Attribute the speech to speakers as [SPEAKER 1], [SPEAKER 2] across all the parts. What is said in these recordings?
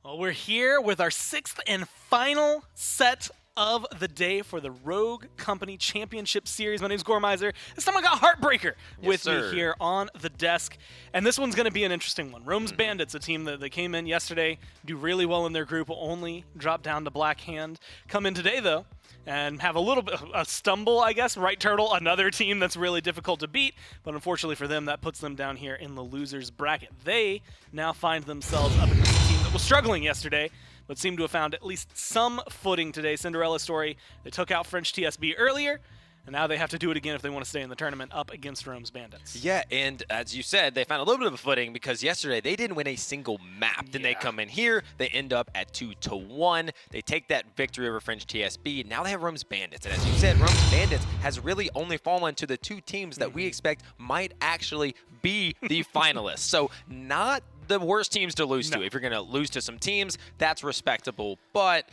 [SPEAKER 1] Well, we're here with our 6th and final set of the day for the Rogue Company Championship Series. My name's Gormizer. This time I got Heartbreaker with me here on the desk. And this one's going to be an interesting one. Rome's Bandits, a team that came in yesterday, do really well in their group, only drop down to Black Hand. Come in today, though, and have a little bit of a stumble, I guess. Right Turtle, another team that's really difficult to beat, but unfortunately for them, that puts them down here in the losers bracket. They now find themselves up against a team that was struggling yesterday, but seem to have found at least some footing today. Cinderella story, they took out French TSB earlier, and now they have to do it again if they want to stay in the tournament up against Rome's Bandits.
[SPEAKER 2] Yeah, and as you said, they found a little bit of a footing because yesterday they didn't win a single map. Then they come in here, they end up at 2-1. They take that victory over French TSB. Now they have Rome's Bandits. And as you said, Rome's Bandits has really only fallen to the two teams that we expect might actually be the finalists. So not the worst teams to lose to. If you're going to lose to some teams, that's respectable. But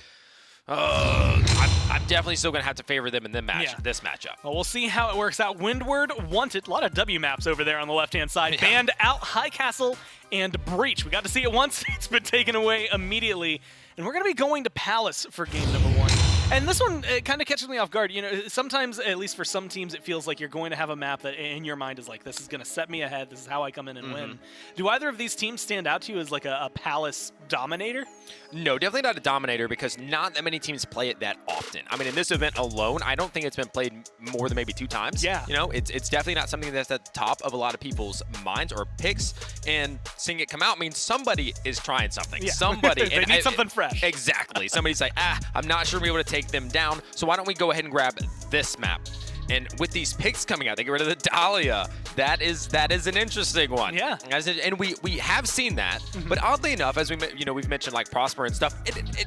[SPEAKER 2] I'm definitely still going to have to favor them in this matchup.
[SPEAKER 1] Well, we'll see how it works out. Windward, Wanted, a lot of W maps over there on the left-hand side. Yeah. Banned out, High Castle, and Breach. We got to see it once. It's been taken away immediately. And we're going to be going to Palace for game number 1. And this one, it kind of catches me off guard. You know, sometimes, at least for some teams, it feels like you're going to have a map that in your mind is like, this is going to set me ahead. This is how I come in and win. Do either of these teams stand out to you as like a Palace dominator?
[SPEAKER 2] No, definitely not a dominator because not that many teams play it that often. I mean, in this event alone, I don't think it's been played more than maybe 2 times.
[SPEAKER 1] Yeah.
[SPEAKER 2] You know, it's definitely not something that's at the top of a lot of people's minds or picks. And seeing it come out means somebody is trying something.
[SPEAKER 1] Yeah.
[SPEAKER 2] Somebody.
[SPEAKER 1] They need something fresh.
[SPEAKER 2] Exactly. Somebody's like, I'm not sure we'll be able to take them down, so why don't we go ahead and grab this map? And with these picks coming out, they get rid of the Dahlia. That is an interesting one.
[SPEAKER 1] Yeah.
[SPEAKER 2] And we have seen that, but oddly enough, as we've mentioned like Prosper and stuff,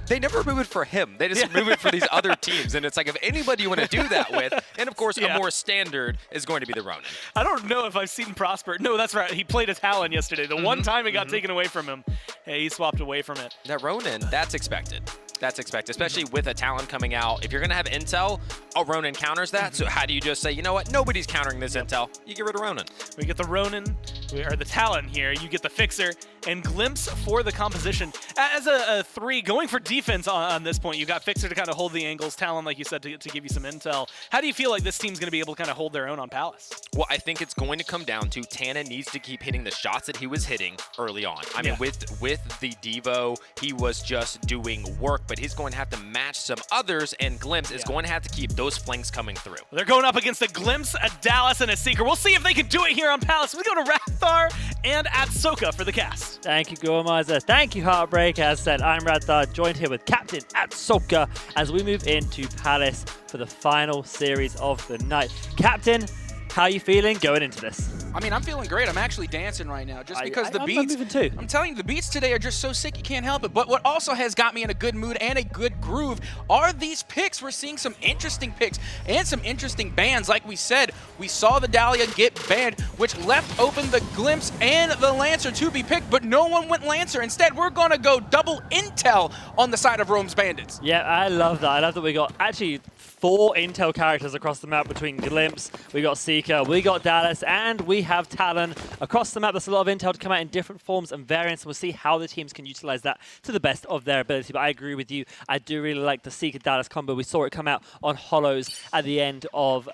[SPEAKER 2] they never move it for him. They just move it for these other teams. And it's like if anybody you want to do that with, and of course a more standard is going to be the Ronin.
[SPEAKER 1] I don't know if I've seen Prosper. No, that's right. He played a Talon yesterday. The one time it got taken away from him, hey, he swapped away from it.
[SPEAKER 2] That Ronin, that's expected. That's expected, especially with a Talon coming out. If you're going to have intel, a Ronin counters that. So how do you just say, you know what, nobody's countering this intel? You get rid of Ronin.
[SPEAKER 1] We get the Ronin, or the Talon here. You get the Fixer, and Glimpse for the composition. As a 3, going for defense on this point, you got Fixer to kind of hold the angles, Talon, like you said, to give you some intel. How do you feel like this team's going to be able to kind of hold their own on Palace?
[SPEAKER 2] Well, I think it's going to come down to Tana needs to keep hitting the shots that he was hitting early on. I mean, with the Devo, he was just doing work, but he's going to have to match some others, and Glimpse is going to have to keep those flanks coming through.
[SPEAKER 1] Well, they're going up against a Glimpse, a Dallas, and a Seeker. We'll see if they can do it here on Palace. We go to Rathar and Atsoka for the cast.
[SPEAKER 3] Thank you, Gormizer. Thank you, Heartbreak. As said, I'm Rathar, joined here with Captain Atsoka as we move into Palace for the final series of the night. Captain, how are you feeling going into this?
[SPEAKER 4] I mean, I'm feeling great. I'm actually dancing right now just because the beats,
[SPEAKER 3] I'm moving too.
[SPEAKER 4] I'm telling you, the beats today are just so sick you can't help it. But what also has got me in a good mood and a good groove are these picks. We're seeing some interesting picks and some interesting bans. Like we said, we saw the Dahlia get banned, which left open the Glimpse and the Lancer to be picked, but no one went Lancer. Instead, we're going to go double intel on the side of Rome's Bandits.
[SPEAKER 3] Yeah, I love that. I love that we got actually 4 intel characters across the map between Glimpse, we got Seeker, we got Dallas, and we have Talon. Across the map, there's a lot of intel to come out in different forms and variants. We'll see how the teams can utilize that to the best of their ability. But I agree with you. I do really like the Seeker-Dallas combo. We saw it come out on Hollows at the end of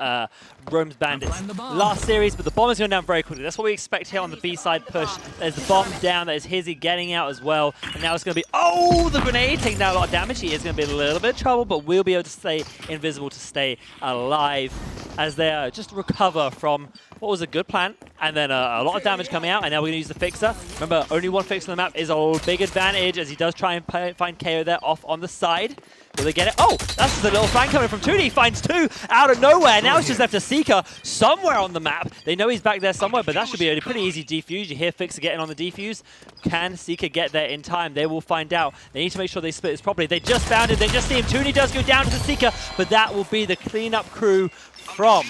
[SPEAKER 3] Rome's Bandits last series, but the bomb is going down very quickly. That's what we expect here on the B-side push. There's the bomb down. That is Hizzy getting out as well. And now it's going to be, the grenade taking down a lot of damage. He is going to be in a little bit of trouble, but we'll be able to stay invisible to stay alive as they just recover from what was a good plan, and then a lot of damage coming out, and now we're going to use the Fixer. Remember, only one Fixer on the map is a big advantage as he does try and find KO there off on the side. Will they get it? Oh, that's just a little flank coming from 2D. Finds 2 out of nowhere. Now it's just left a Seeker somewhere on the map. They know he's back there somewhere, but that should be a pretty easy defuse. You hear Fixer getting on the defuse. Can Seeker get there in time? They will find out. They need to make sure they split this properly. They just found it. They just see him. 2D does go down to the Seeker, but that will be the cleanup crew from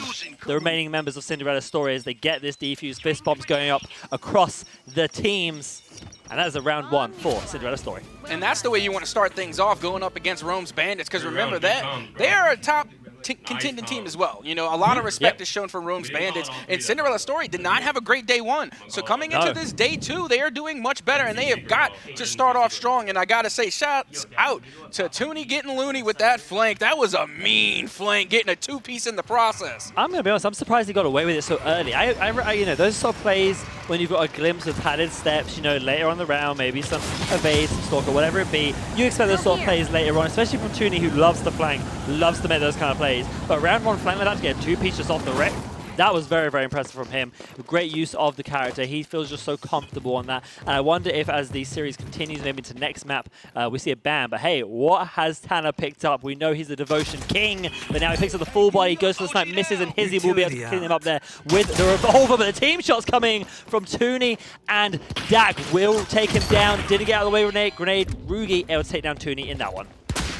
[SPEAKER 3] the remaining members of Cinderella's story as they get this defuse. Fist bombs going up across the teams. And that is a round 1 for Cinderella's story.
[SPEAKER 4] And that's the way you want to start things off, going up against Rome's Bandits, because remember that they are a top contending team as well. You know, a lot of respect is shown for Rome's Bandits, and Cinderella Story did not have a great day one. So coming into this day two, they are doing much better, and they have got to start off strong. And I gotta say, shouts out to Tooney getting loony with that flank. That was a mean flank, getting a two-piece in the process.
[SPEAKER 3] I'm gonna be honest, I'm surprised he got away with it so early. I you know, those sort of plays when you've got a glimpse of padded steps, you know, later on the round, maybe some evade, some stalker, whatever it be, you expect those sort of plays later on, especially from Tooney, who loves to flank, loves to make those kind of plays. But round one flank like that to get a two-piece just off the rip, that was very, very impressive from him. Great use of the character. He feels just so comfortable on that. And I wonder if as the series continues, maybe into next map, we see a ban. But hey, what has Tanner picked up? We know he's the Devotion King, but now he picks up the full body, goes for the snipe, misses, and Hizzy will be able to clean him up there with the revolver. But the team shot's coming from Tooney, and Dak will take him down. Didn't get out of the way with grenade. Rugi able to take down Tooney in that one.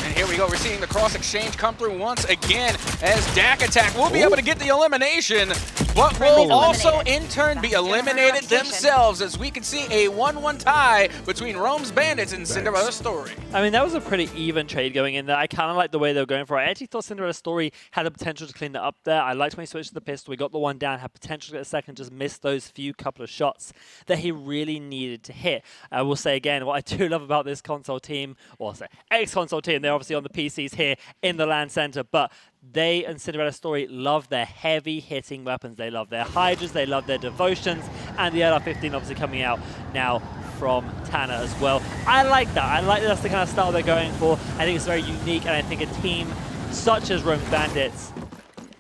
[SPEAKER 4] And here we go. We're seeing the cross exchange come through once again as Dak Attack will be able to get the elimination, but will also in turn be eliminated themselves, as we can see a 1-1 tie between Rome's Bandits and Cinderella Story.
[SPEAKER 3] I mean, that was a pretty even trade going in there. I kind of like the way they were going for it. I actually thought Cinderella Story had the potential to clean that up there. I liked when he switched to the pistol. We got the one down, had potential to get a second, just missed those few couple of shots that he really needed to hit. I will say again, what I do love about this console team, or say ex-console team, they're obviously on the PCs here in the LAN center, but they and Cinderella Story love their heavy-hitting weapons. They love their Hi-Rez, they love their Devotions, and the LR-15 obviously coming out now from Tanner as well. I like that. I like that's the kind of style they're going for. I think it's very unique, and I think a team such as Rome's Bandits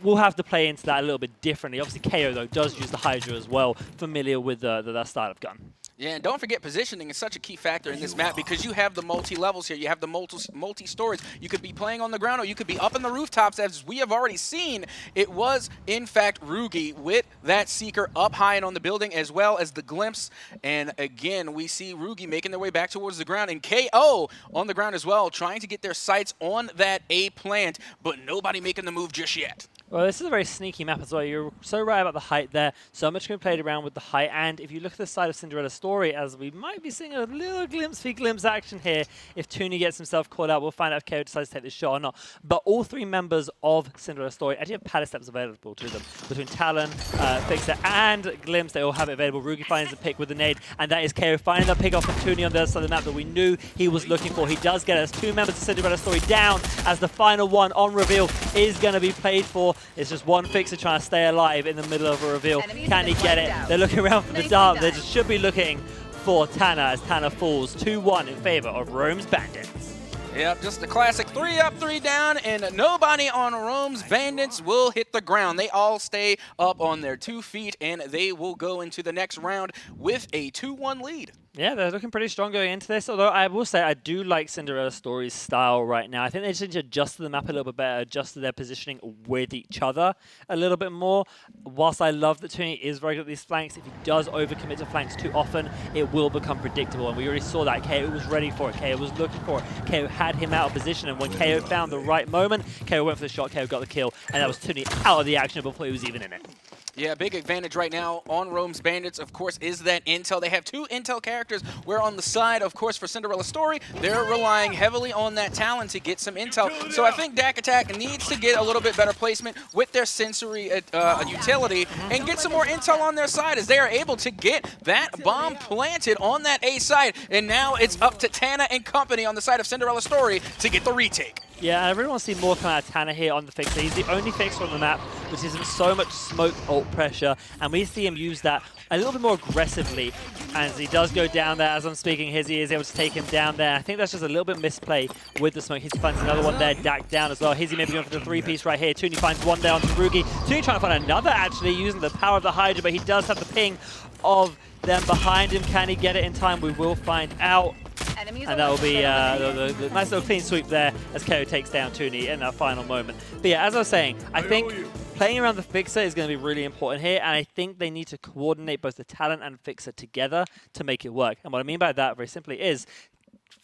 [SPEAKER 3] will have to play into that a little bit differently. Obviously, KO, though, does use the Hydra as well, familiar with that style of gun.
[SPEAKER 4] Yeah, and don't forget, positioning is such a key factor in this map because you have the multi-levels here. You have the multi-stories. You could be playing on the ground or you could be up in the rooftops. As we have already seen, it was, in fact, Rugi with that Seeker up high and on the building, as well as the glimpse. And again, we see Rugi making their way back towards the ground, and KO on the ground as well, trying to get their sights on that A plant, but nobody making the move just yet.
[SPEAKER 3] Well, this is a very sneaky map as well. You're so right about the height there. So much can be played around with the height. And if you look at the side of Cinderella Story, as we might be seeing a little glimpse action here, if Tooney gets himself caught out, we'll find out if KO decides to take this shot or not. But all three members of Cinderella Story actually have padded steps available to them. Between Talon, Fixer, and Glimpse, they all have it available. Rugi finds the pick with the nade, and that is KO finding the pick off of Tooney on the other side of the map that we knew he was looking for. He does get us two members of Cinderella Story down, as the final one on reveal is going to be played for. It's just one Fixer trying to stay alive in the middle of a reveal. Can he get it? They're looking around for the dart. They just should be looking for Tanner as Tanner falls 2-1 in favor of Rome's Bandits.
[SPEAKER 4] Yep, just a classic 3 up, 3 down, and nobody on Rome's Bandits will hit the ground. They all stay up on their 2 feet, and they will go into the next round with a 2-1 lead.
[SPEAKER 3] Yeah, they're looking pretty strong going into this, although I will say I do like Cinderella Story's style right now. I think they just need to adjust the map a little bit better, adjust their positioning with each other a little bit more. Whilst I love that Tooney is very good at these flanks, if he does overcommit to flanks too often, it will become predictable, and we already saw that. KO was ready for it, KO was looking for it, KO had him out of position, and when KO found the right moment, KO went for the shot, KO got the kill, and that was Tooney out of the action before he was even in it.
[SPEAKER 4] Yeah, big advantage right now on Rome's Bandits, of course, is that intel. They have 2 intel characters, where on the side, of course, for Cinderella Story, they're relying heavily on that Talon to get some intel. So I think Dak Attack needs to get a little bit better placement with their sensory utility and get some more intel on their side, as they are able to get that bomb planted on that A side. And now it's up to Tana and company on the side of Cinderella Story to get the retake.
[SPEAKER 3] Yeah, I really want to see more come out of Tanner here on the Fixer. He's the only Fixer on the map which isn't so much smoke ult pressure, and we see him use that a little bit more aggressively. As he does go down there, as I'm speaking, Hizzy is able to take him down there. I think that's just a little bit misplay with the smoke. Hizzy finds another one there, Dak down as well. Hizzy maybe going for the 3-piece right here. Tooney finds one down to Rugi. Tooney trying to find another, actually, using the power of the Hydra, but he does have the ping of them behind him. Can he get it in time? We will find out. And that will be the nice little clean sweep there as KO takes down Tooney in that final moment. But yeah, as I was saying, I think playing around the Fixer is going to be really important here, and I think they need to coordinate both the Talent and Fixer together to make it work. And what I mean by that, very simply, is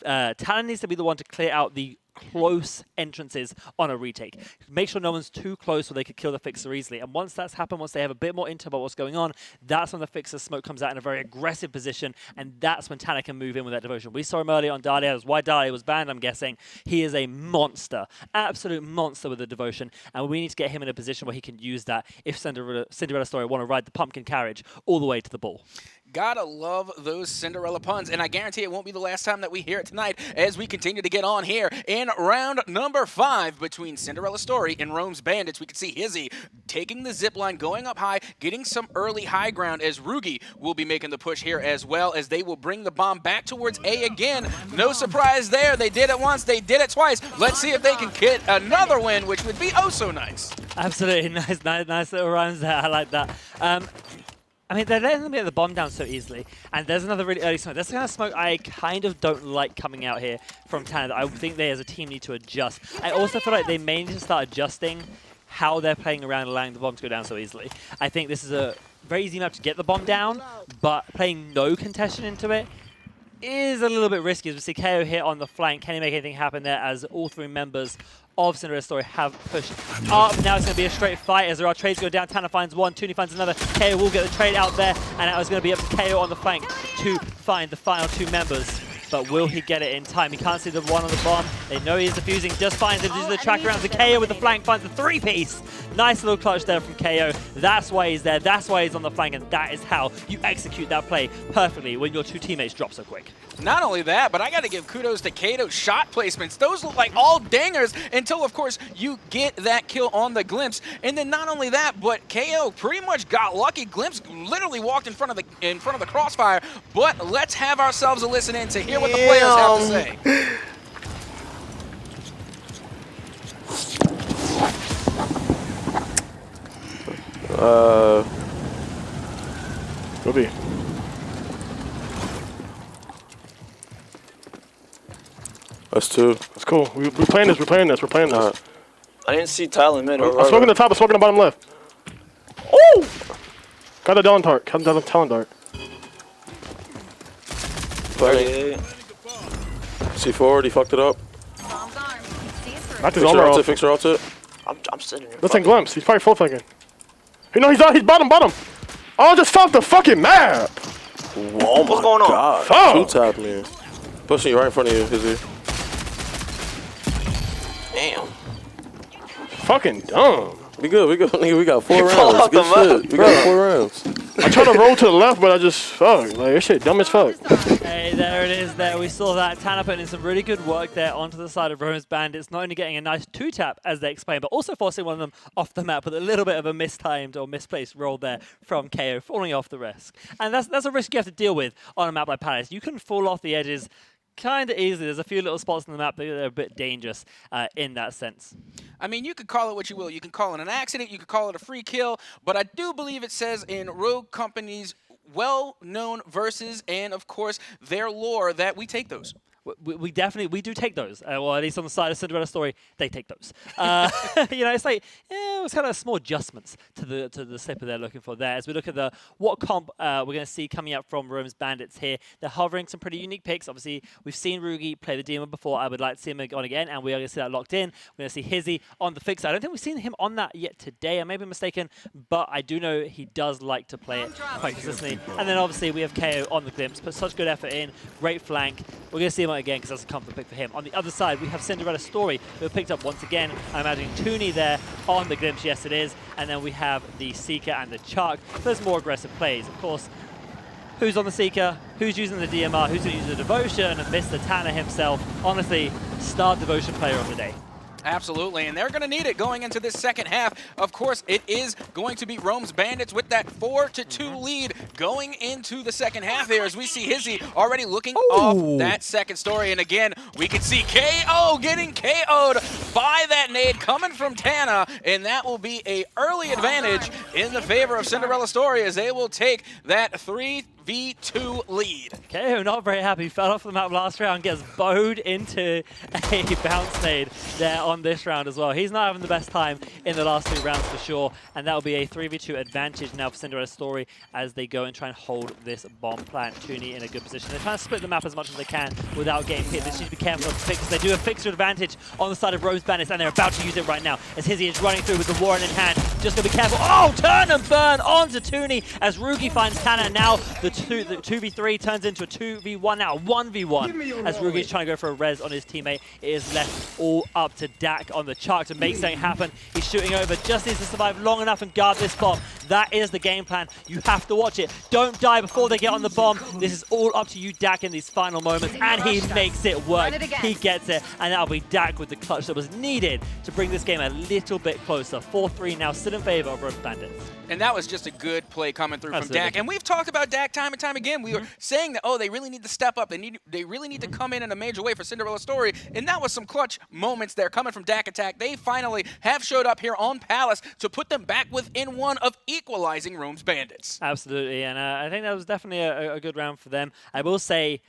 [SPEAKER 3] Talon needs to be the one to clear out the close entrances on a retake. Make sure no one's too close where they could kill the Fixer easily. And once that's happened, once they have a bit more intel about what's going on, that's when the Fixer smoke comes out in a very aggressive position, and that's when Tanner can move in with that devotion. We saw him earlier on Dahlia. That's why Dahlia was banned, I'm guessing. He is a monster, absolute monster with the devotion, and we need to get him in a position where he can use that if Cinderella Story want to ride the pumpkin carriage all the way to the ball.
[SPEAKER 4] Gotta love those Cinderella puns, and I guarantee it won't be the last time that we hear it tonight as we continue to get on here in round number 5 between Cinderella Story and Rome's Bandits. We can see Hizzy taking the zip line, going up high, getting some early high ground as Rugi will be making the push here as well, as they will bring the bomb back towards A again. No surprise there. They did it once, they did it twice. Let's see if they can get another win, which would be oh so nice.
[SPEAKER 3] Absolutely nice little rhymes there. I like that. I mean, they're letting them get the bomb down so easily. And there's another really early smoke. That's the kind of smoke I kind of don't like coming out here from Tanner. I think they, as a team, need to adjust. I also feel like they may need to start adjusting how they're playing around and allowing the bomb to go down so easily. I think this is a very easy map to get the bomb down, but playing no contestation into it is a little bit risky. As we see KO here on the flank. Can he make anything happen there as all 3 members of Cinderella Story have pushed up? Now it's going to be a straight fight as there are trades go down. Tanner finds one, Tooney finds another. KO will get the trade out there, and now it's going to be up to KO on the flank to find the final 2 members. But will he get it in time? He can't see the one on the bomb. They know he's defusing, just finds it. This is the track around to KO with the flank, finds the 3-piece. Nice little clutch there from KO. That's why he's there. That's why he's on the flank, and that is how you execute that play perfectly when your 2 teammates drop so quick.
[SPEAKER 4] Not only that, but I got to give kudos to Kato's shot placements. Those look like all dingers until, of course, you get that kill on the Glimpse. And then not only that, but KO pretty much got lucky. Glimpse literally walked in front of the crossfire. But let's have ourselves a listen in to hear what the players have to say.
[SPEAKER 5] Ruby.
[SPEAKER 6] Us too.
[SPEAKER 5] That's cool. We're playing this. We're playing this. We're playing this.
[SPEAKER 6] I didn't see Talon mid.
[SPEAKER 5] I'm smoking the top. I'm smoking the bottom left. Oh! Got the Talon dart. Got the Talon dart.
[SPEAKER 6] Playing. C4 already fucked it up.
[SPEAKER 5] Knocked his armor off.
[SPEAKER 6] Fix her ulti. I'm sitting here.
[SPEAKER 5] Listen, Glimpse. He's probably full flanking. You know, he's bottom. Oh, just fuck the fucking map.
[SPEAKER 6] Whoa, what's going on? God.
[SPEAKER 5] Oh.
[SPEAKER 6] 2 tap me. Pushing you right in front of you, Hizzy. Damn.
[SPEAKER 5] Fucking dumb.
[SPEAKER 6] We good. Nigga, we got 4 rounds. Good shit. We got 4 rounds.
[SPEAKER 5] I tried to roll to the left, but I just fuck. Like, this shit dumb as fuck.
[SPEAKER 3] Hey, there it is there. We saw that. Tanner putting in some really good work there onto the side of Rome's Bandits, not only getting a nice 2-tap, as they explained, but also forcing one of them off the map with a little bit of a mistimed or misplaced roll there from KO, falling off the risk. And that's a risk you have to deal with on a map like Palace. You can fall off the edges kind of easily. There's a few little spots on the map that are a bit dangerous in that sense.
[SPEAKER 4] I mean, you could call it what you will. You can call it an accident. You could call it a free kill. But I do believe it says in Rogue Company's well-known verses and, of course, their lore that we take those.
[SPEAKER 3] We definitely do take those. Well, at least on the side of Cinderella Story, they take those. You know, it's like it was kind of small adjustments to the slipper they're looking for there. As we look at what comp we're going to see coming up from Rome's Bandits here, they're hovering some pretty unique picks. Obviously, we've seen Rugi play the demon before. I would like to see him on again, and we are going to see that locked in. We're going to see Hizzy on the fixer. I don't think we've seen him on that yet today. I may be mistaken, but I do know he does like to play it quite consistently. And then obviously we have KO on the Glimpse, put such good effort in, great flank. We're going to see him again because that's a comfort pick for him. On the other side, we have Cinderella Story, who have picked up once again. I'm imagining Tooney there on the Glimpse. Yes, it is. And then we have the Seeker and the Chuck. There's more aggressive plays. Of course, who's on the Seeker? Who's using the DMR? Who's going to use the Devotion? And Mr. Tanner himself, honestly, star Devotion player of the day.
[SPEAKER 4] Absolutely, and they're going to need it going into this second half. Of course, it is going to be Rome's Bandits with that 4-2 lead going into the second half here, as we see Hizzy already looking off that second story. And again, we can see KO getting KO'd by that nade coming from Tana, and that will be an early advantage in the favor of Cinderella Story, as they will take that 3v2 lead.
[SPEAKER 3] KO not very happy, fell off the map last round, gets bowed into a bounce nade there on this round as well. He's not having the best time in the last 2 rounds for sure, and that will be a 3v2 advantage now for Cinderella Story as they go and try and hold this bomb plant. Tooney in a good position. They're trying to split the map as much as they can without getting hit. They just need to be careful of the fixers. They do have fixer advantage on the side of Rome's Bandits, and they're about to use it right now as Hizzy is running through with the Warren in hand. Just gotta be careful. Oh, turn and burn onto Tooney as Rugi finds Tanner. Now the 2v3 turns into a 2v1, now a 1v1 as Rugi's trying to go for a res on his teammate. It is left all up to Dak on the chart to make something happen. He's shooting over, just needs to survive long enough and guard this bomb. That is the game plan. You have to watch it. Don't die before they get on the bomb. This is all up to you, Dak, in these final moments, and he makes it work. He gets it, and that'll be Dak with the clutch that was needed to bring this game a little bit closer. 4-3 now, still in favor of Rome's Bandits.
[SPEAKER 4] And that was just a good play coming through from Dak. And we've talked about Dak time and time again. We were saying that, oh, they really need to step up. They really need to come in a major way for Cinderella Story. And that was some clutch moments there coming from Dak Attack. They finally have showed up here on Palace to put them back within one of equalizing Rome's Bandits.
[SPEAKER 3] Absolutely, and I think that was definitely a good round for them. I will say,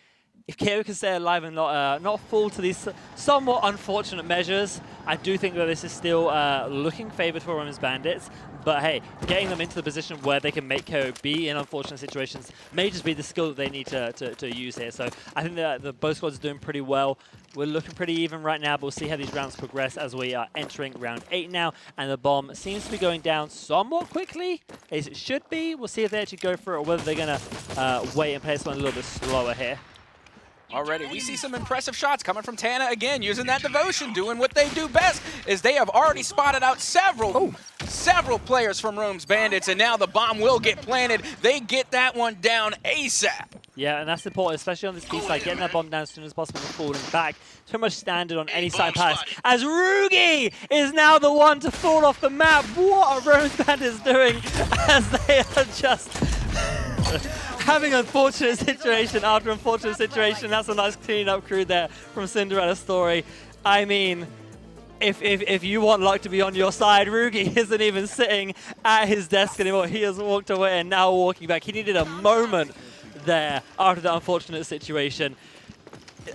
[SPEAKER 3] if KO can stay alive and not fall to these somewhat unfortunate measures, I do think that this is still looking favoured for Rome's Bandits. But hey, getting them into the position where they can make KO be in unfortunate situations may just be the skill that they need to use here. So I think that the both squads are doing pretty well. We're looking pretty even right now, but we'll see how these rounds progress as we are entering round 8 now. And the bomb seems to be going down somewhat quickly, as it should be. We'll see if they actually go for it or whether they're going to wait and play this one a little bit slower here.
[SPEAKER 4] Already, we see some impressive shots coming from Tana again, using that devotion, doing what they do best, as they have already spotted out several players from Rome's Bandits, and now the bomb will get planted. They get that one down ASAP.
[SPEAKER 3] Yeah, and that's important, especially on this B side, getting that bomb down as soon as possible and falling back. Too much standard on any side pass. As Rugi is now the one to fall off the map. What are Rome's Bandits doing as they are just having unfortunate situation after unfortunate situation? That's a nice clean-up crew there from Cinderella Story. I mean, if you want luck to be on your side, Rugi isn't even sitting at his desk anymore. He has walked away and now walking back. He needed a moment there after that unfortunate situation.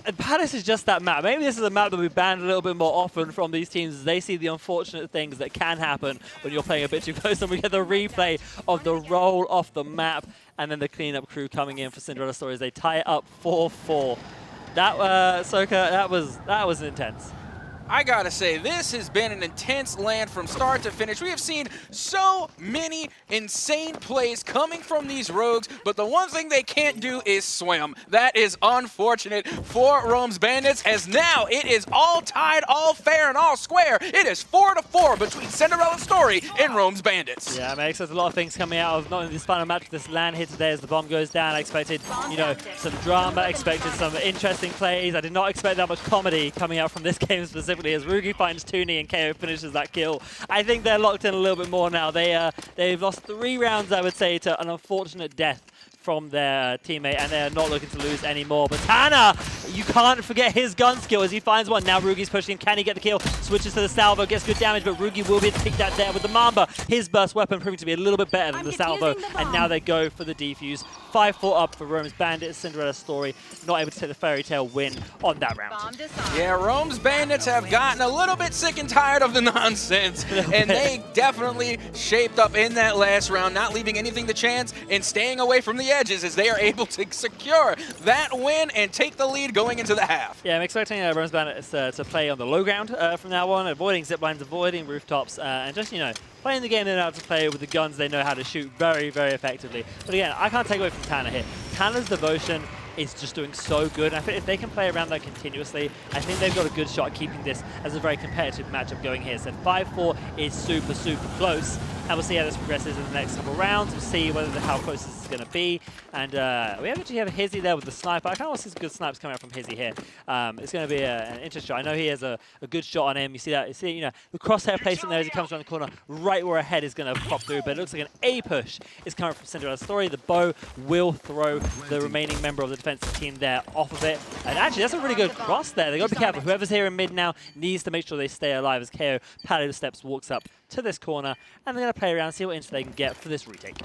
[SPEAKER 3] And Palace is just that map. Maybe this is a map that we banned a little bit more often from these teams as they see the unfortunate things that can happen when you're playing a bit too close. And we get the replay of the roll off the map and then the cleanup crew coming in for Cinderella Story as they tie it up 4-4. That, Soka, that was intense.
[SPEAKER 4] I gotta say, this has been an intense land from start to finish. We have seen so many insane plays coming from these rogues, but the one thing they can't do is swim. That is unfortunate for Rome's Bandits, as now it is all tied, all fair, and all square. It is 4-4 between Cinderella Story and Rome's Bandits.
[SPEAKER 3] Yeah, I expected a lot of things coming out of not only this final match, but this land here today as the bomb goes down. I expected, you know, some drama, expected some interesting plays. I did not expect that much comedy coming out from this game specifically, as Rugi finds Tooney and KO finishes that kill. I think they're locked in a little bit more now. They've lost 3 rounds, I would say, to an unfortunate death from their teammate, and they're not looking to lose anymore. But Tanner, you can't forget his gun skill as he finds one. Now Rugi's pushing him. Can he get the kill? Switches to the salvo, gets good damage, but Rugi will be able to pick that there with the Mamba. His burst weapon proving to be a little bit better than the salvo, and now they go for the defuse. 5-4 up for Rome's Bandits. Cinderella Story not able to take the fairy tale win on that round.
[SPEAKER 4] Yeah, Rome's Bandits have gotten a little bit sick and tired of the nonsense, and they definitely shaped up in that last round, not leaving anything to chance and staying away from the edges as they are able to secure that win and take the lead going into the half.
[SPEAKER 3] Yeah, I'm expecting Rome's Bandits to play on the low ground from now on, avoiding ziplines, avoiding rooftops, and just, you know, playing the game they know how to play with the guns they know how to shoot very, very effectively. But again, I can't take away from Tanner here. Tanner's devotion is just doing so good. And I think if they can play around that continuously, I think they've got a good shot at keeping this as a very competitive matchup going here. So 5-4 is super, super close. And we'll see how this progresses in the next couple of rounds. We'll see how close this is going to be. And we actually have Hizzy there with the sniper. I kind of want to see some good snipes coming out from Hizzy here. It's going to be an interesting shot. I know he has a good shot on him. You see that? You see, you know, the crosshair placement there as he comes around the corner, right where a head is going to pop through. But it looks like an A push is coming from Cinderella Story. The bow will throw the remaining member of the defensive team there off of it. And actually, that's a really good cross there. They've got to be careful. Whoever's here in mid now needs to make sure they stay alive as KO Paddle steps walks up to this corner, and they're going to play around, see what insta they can get for this retake.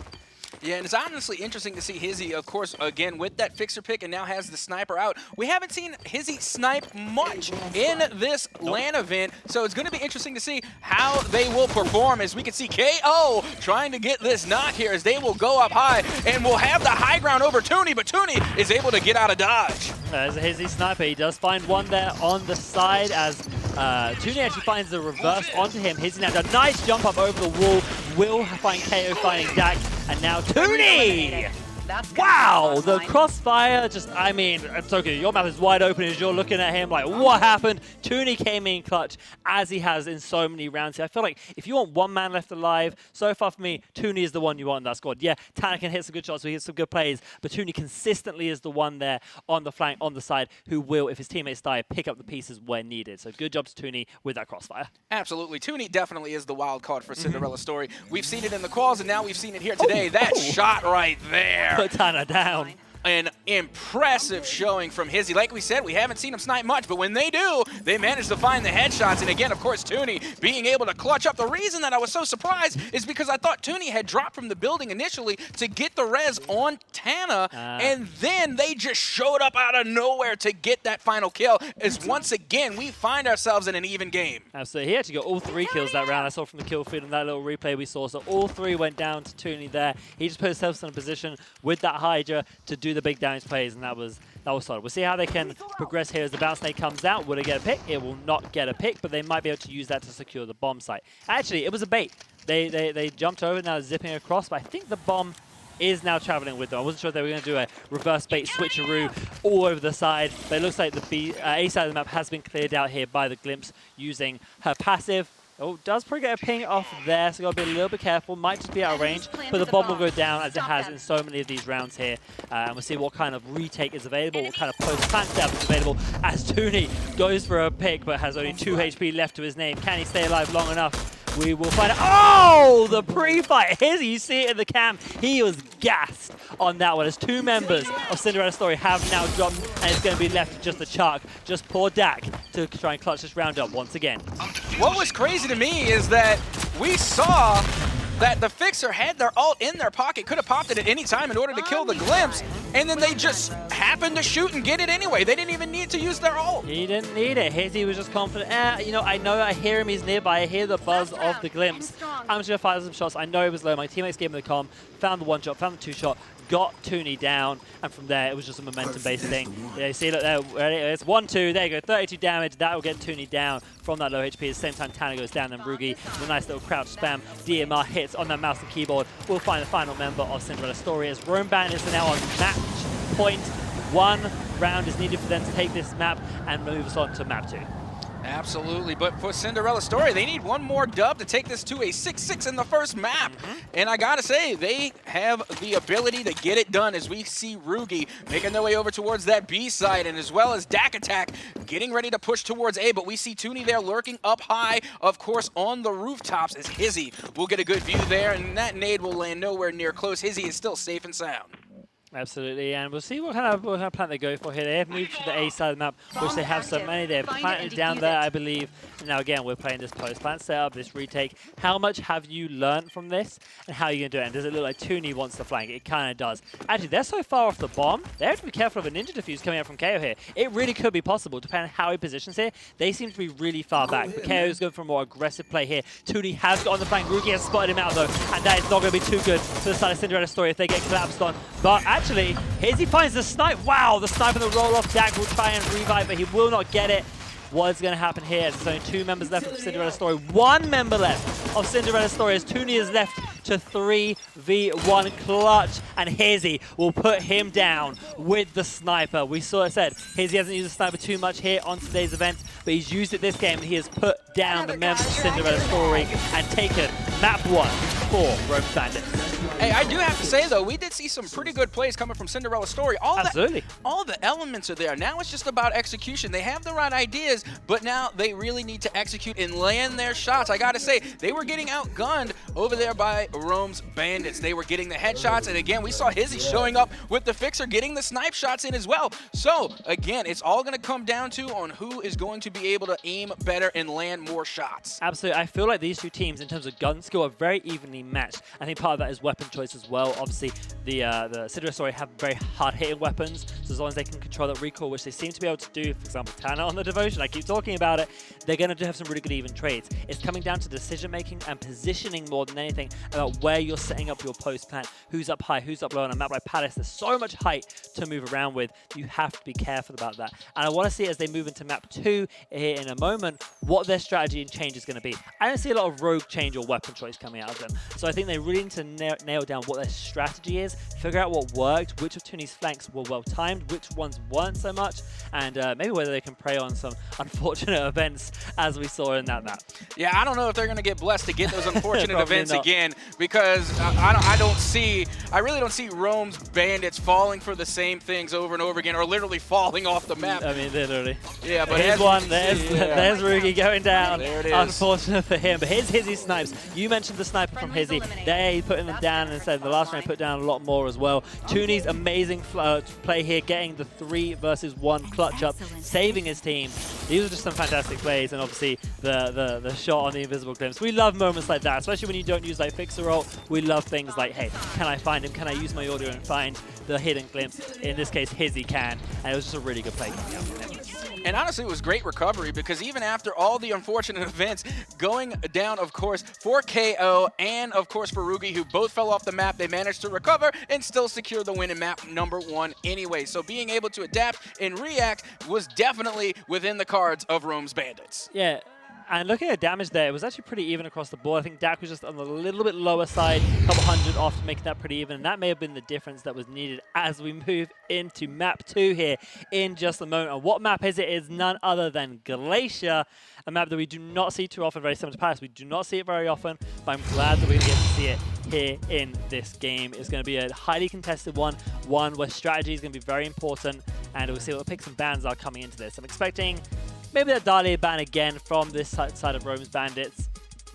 [SPEAKER 4] Yeah, and it's honestly interesting to see Hizzy, of course, again, with that fixer pick and now has the sniper out. We haven't seen Hizzy snipe much in this LAN event, so it's going to be interesting to see how they will perform as we can see KO trying to get this knock here as they will go up high and will have the high ground over Toonie, but Toonie is able to get out of dodge.
[SPEAKER 3] There's a Hizzy sniper. He does find one there on the side as Toonie actually finds the reverse onto him. Hizzy now does a nice jump up over the wall. Will find KO finding Dak, and now Toonie! Wow, the crossfire just, I mean, it's okay, your mouth is wide open as you're looking at him like, what happened? Toonie came in clutch as he has in so many rounds here. I feel like if you want one man left alive, so far for me, Toonie is the one you want in that squad. Yeah, Tanner can hit some good shots, so he hits some good plays, but Toonie consistently is the one there on the flank, on the side, who will, if his teammates die, pick up the pieces when needed. So good job to Toonie with that crossfire.
[SPEAKER 4] Absolutely. Toonie definitely is the wild card for Cinderella story. We've seen it in the quals, and now we've seen it here today. That shot right there.
[SPEAKER 3] Put Tanner down.
[SPEAKER 4] An impressive showing from Hizzy. Like we said, we haven't seen him snipe much, but when they do, they manage to find the headshots. And again, of course, Toonie being able to clutch up. The reason that I was so surprised is because I thought Toonie had dropped from the building initially to get the res on Tana, and then they just showed up out of nowhere to get that final kill. As once again, we find ourselves in an even game.
[SPEAKER 3] Absolutely. He actually got all 3 kills that round. I saw from the kill feed and that little replay we saw. So all 3 went down to Toonie there. He just put himself in a position with that Hydra to do the big damage plays, and that was solid. We'll see how they can progress here as the bounce nade comes out. Will it get a pick? It will not get a pick, but they might be able to use that to secure the bomb site. Actually, it was a bait. They jumped over, now zipping across, but I think the bomb is now traveling with them. I wasn't sure if they were going to do a reverse bait switcheroo all over the side, but it looks like the A side of the map has been cleared out here by the Glimpse using her passive. Oh, does probably get a ping off there, so got to be a little bit careful. Might just be out of range, but the bomb will go down as it has in so many of these rounds here. And we'll see what kind of retake is available, what kind of post-plant step is available as Toonie goes for a pick, but has only 2 HP left to his name. Can he stay alive long enough? We will find out. Oh, the pre-fight. Hizzy, you see it in the cam. He was gassed on that one as 2 members of Cinderella Story have now dropped, and it's going to be left just the Chuck. Just poor Dak to try and clutch this round up once again.
[SPEAKER 4] What was crazy to me is that we saw that the Fixer had their ult in their pocket, could have popped it at any time in order to kill the Glimpse, and then they just happened to shoot and get it anyway. They didn't even need to use their ult.
[SPEAKER 3] He didn't need it. Hizzy was just confident. You know, I hear him, he's nearby. I hear the buzz of the Glimpse. I'm just going to fire some shots. I know it was low. My teammates gave him the comm, found the 1 shot, found the 2 shot, got Toonie down, and from there it was just a momentum-based thing. Yeah, you see, look there, it's 1-2, there you go, 32 damage, that will get Toonie down from that low HP. At the same time, Tanner goes down, then Rugi with a nice little crouch spam, DMR hits on that mouse and keyboard. We'll find the final member of Cinderella Story as Rome Bandits are now on match point. 1 round is needed for them to take this map and move us on to map 2.
[SPEAKER 4] Absolutely, but for Cinderella Story, they need 1 more dub to take this to a 6-6 in the first map. And I gotta say, they have the ability to get it done as we see Rugi making their way over towards that B side, and as well as Dak Attack getting ready to push towards A, but we see Toonie there lurking up high, of course, on the rooftops as Hizzy will get a good view there, and that nade will land nowhere near close. Hizzy is still safe and sound.
[SPEAKER 3] Absolutely, and we'll see what kind of plant they go for here. They have moved to the A side of the map, which they have so many. They've planted down there, I believe. And now again, we're playing this post-plant setup, this retake. How much have you learned from this, and how are you going to do it? And does it look like Toonie wants to flank? It kind of does. Actually, they're so far off the bomb, they have to be careful of a ninja defuse coming out from KO here. It really could be possible, depending on how he positions here. They seem to be really far back, but KO is going for a more aggressive play here. Toonie has got on the flank. Rugi has spotted him out, though, and that is not going to be too good for the side of Cinderella Story if they get collapsed on. But actually, Hizzy finds the snipe. Wow, the snipe and the roll-off. Dak will try and revive, but he will not get it. What's going to happen here? There's only 2 members left of Cinderella Story. 1 member left of Cinderella Story as Toonie is left to 3v1 clutch, and Hizzy will put him down with the sniper. We said Hizzy hasn't used the sniper too much here on today's event, but he's used it this game, and he has put down the members of Cinderella Story and taken map 1 for Rome Bandits.
[SPEAKER 4] Hey, I do have to say, though, we did see some pretty good plays coming from Cinderella Story.
[SPEAKER 3] Absolutely.
[SPEAKER 4] All the elements are there. Now it's just about execution. They have the right ideas, but now they really need to execute and land their shots. I got to say, they were getting outgunned over there by Rome's Bandits. They were getting the headshots, and again, we saw Hizzy showing up with the fixer, getting the snipe shots in as well. So, again, it's all going to come down to on who is going to be able to aim better and land more shots.
[SPEAKER 3] Absolutely. I feel like these two teams, in terms of gun skill, are very evenly matched. I think part of that is weapon choice as well. Obviously, the Cinderella have very hard-hitting weapons, so as long as they can control that recoil, which they seem to be able to do, for example, Tana on the Devotion, I keep talking about it, they're going to have some really good even trades. It's coming down to decision-making and positioning more than anything about where you're setting up your post plan, who's up high, who's up low. On a map like Palace, there's so much height to move around with. You have to be careful about that. And I want to see, as they move into map 2 here in a moment, what their strategy and change is going to be. I don't see a lot of rogue change or weapon choice coming out of them. So I think they really need to nail down what their strategy is, figure out what worked, which of Tooney's flanks were well timed, which ones weren't so much, and maybe whether they can prey on some unfortunate events as we saw in that map.
[SPEAKER 4] Yeah, I don't know if they're going to get blessed to get those unfortunate events again, because I really don't see Rome's Bandits falling for the same things over and over again, or literally falling off the map.
[SPEAKER 3] I mean, literally.
[SPEAKER 4] Yeah, but
[SPEAKER 3] here's one. There's Rugi going down.
[SPEAKER 4] There it is.
[SPEAKER 3] Unfortunate for him. But here's Hizzy snipes. You mentioned the sniper from Hizzy. They putting them down, and said the last round put down a lot more as well. Tooney's amazing play here, getting the 3 versus 1 clutch up, saving his team. These are just some fantastic plays, and obviously the shot on the invisible glimpse. We love moments like that, especially when you don't use like fixer ult. We love things like, hey, can I find him? Can I use my audio and find the hidden glimpse? In this case, Hizzy can, and it was just a really good play coming out from him.
[SPEAKER 4] And honestly, it was great recovery, because even after all the unfortunate events going down, of course, for KO and, of course, for Rugi, who both fell off the map, they managed to recover and still secure the win in map number 1 anyway. So being able to adapt and react was definitely within the cards of Rome's Bandits.
[SPEAKER 3] Yeah. And looking at damage there, it was actually pretty even across the board. I think Dak was just on the little bit lower side, a couple hundred off to make that pretty even. And that may have been the difference that was needed as we move into map 2 here in just a moment. And what map is it? It's none other than Glacier, a map that we do not see too often, very similar to Paris. We do not see it very often, but I'm glad that we're going to get to see it here in this game. It's going to be a highly contested one where strategy is going to be very important, and we'll see what picks and bans are coming into this. I'm expecting maybe that Dahlia ban again from this side of Rome's Bandits,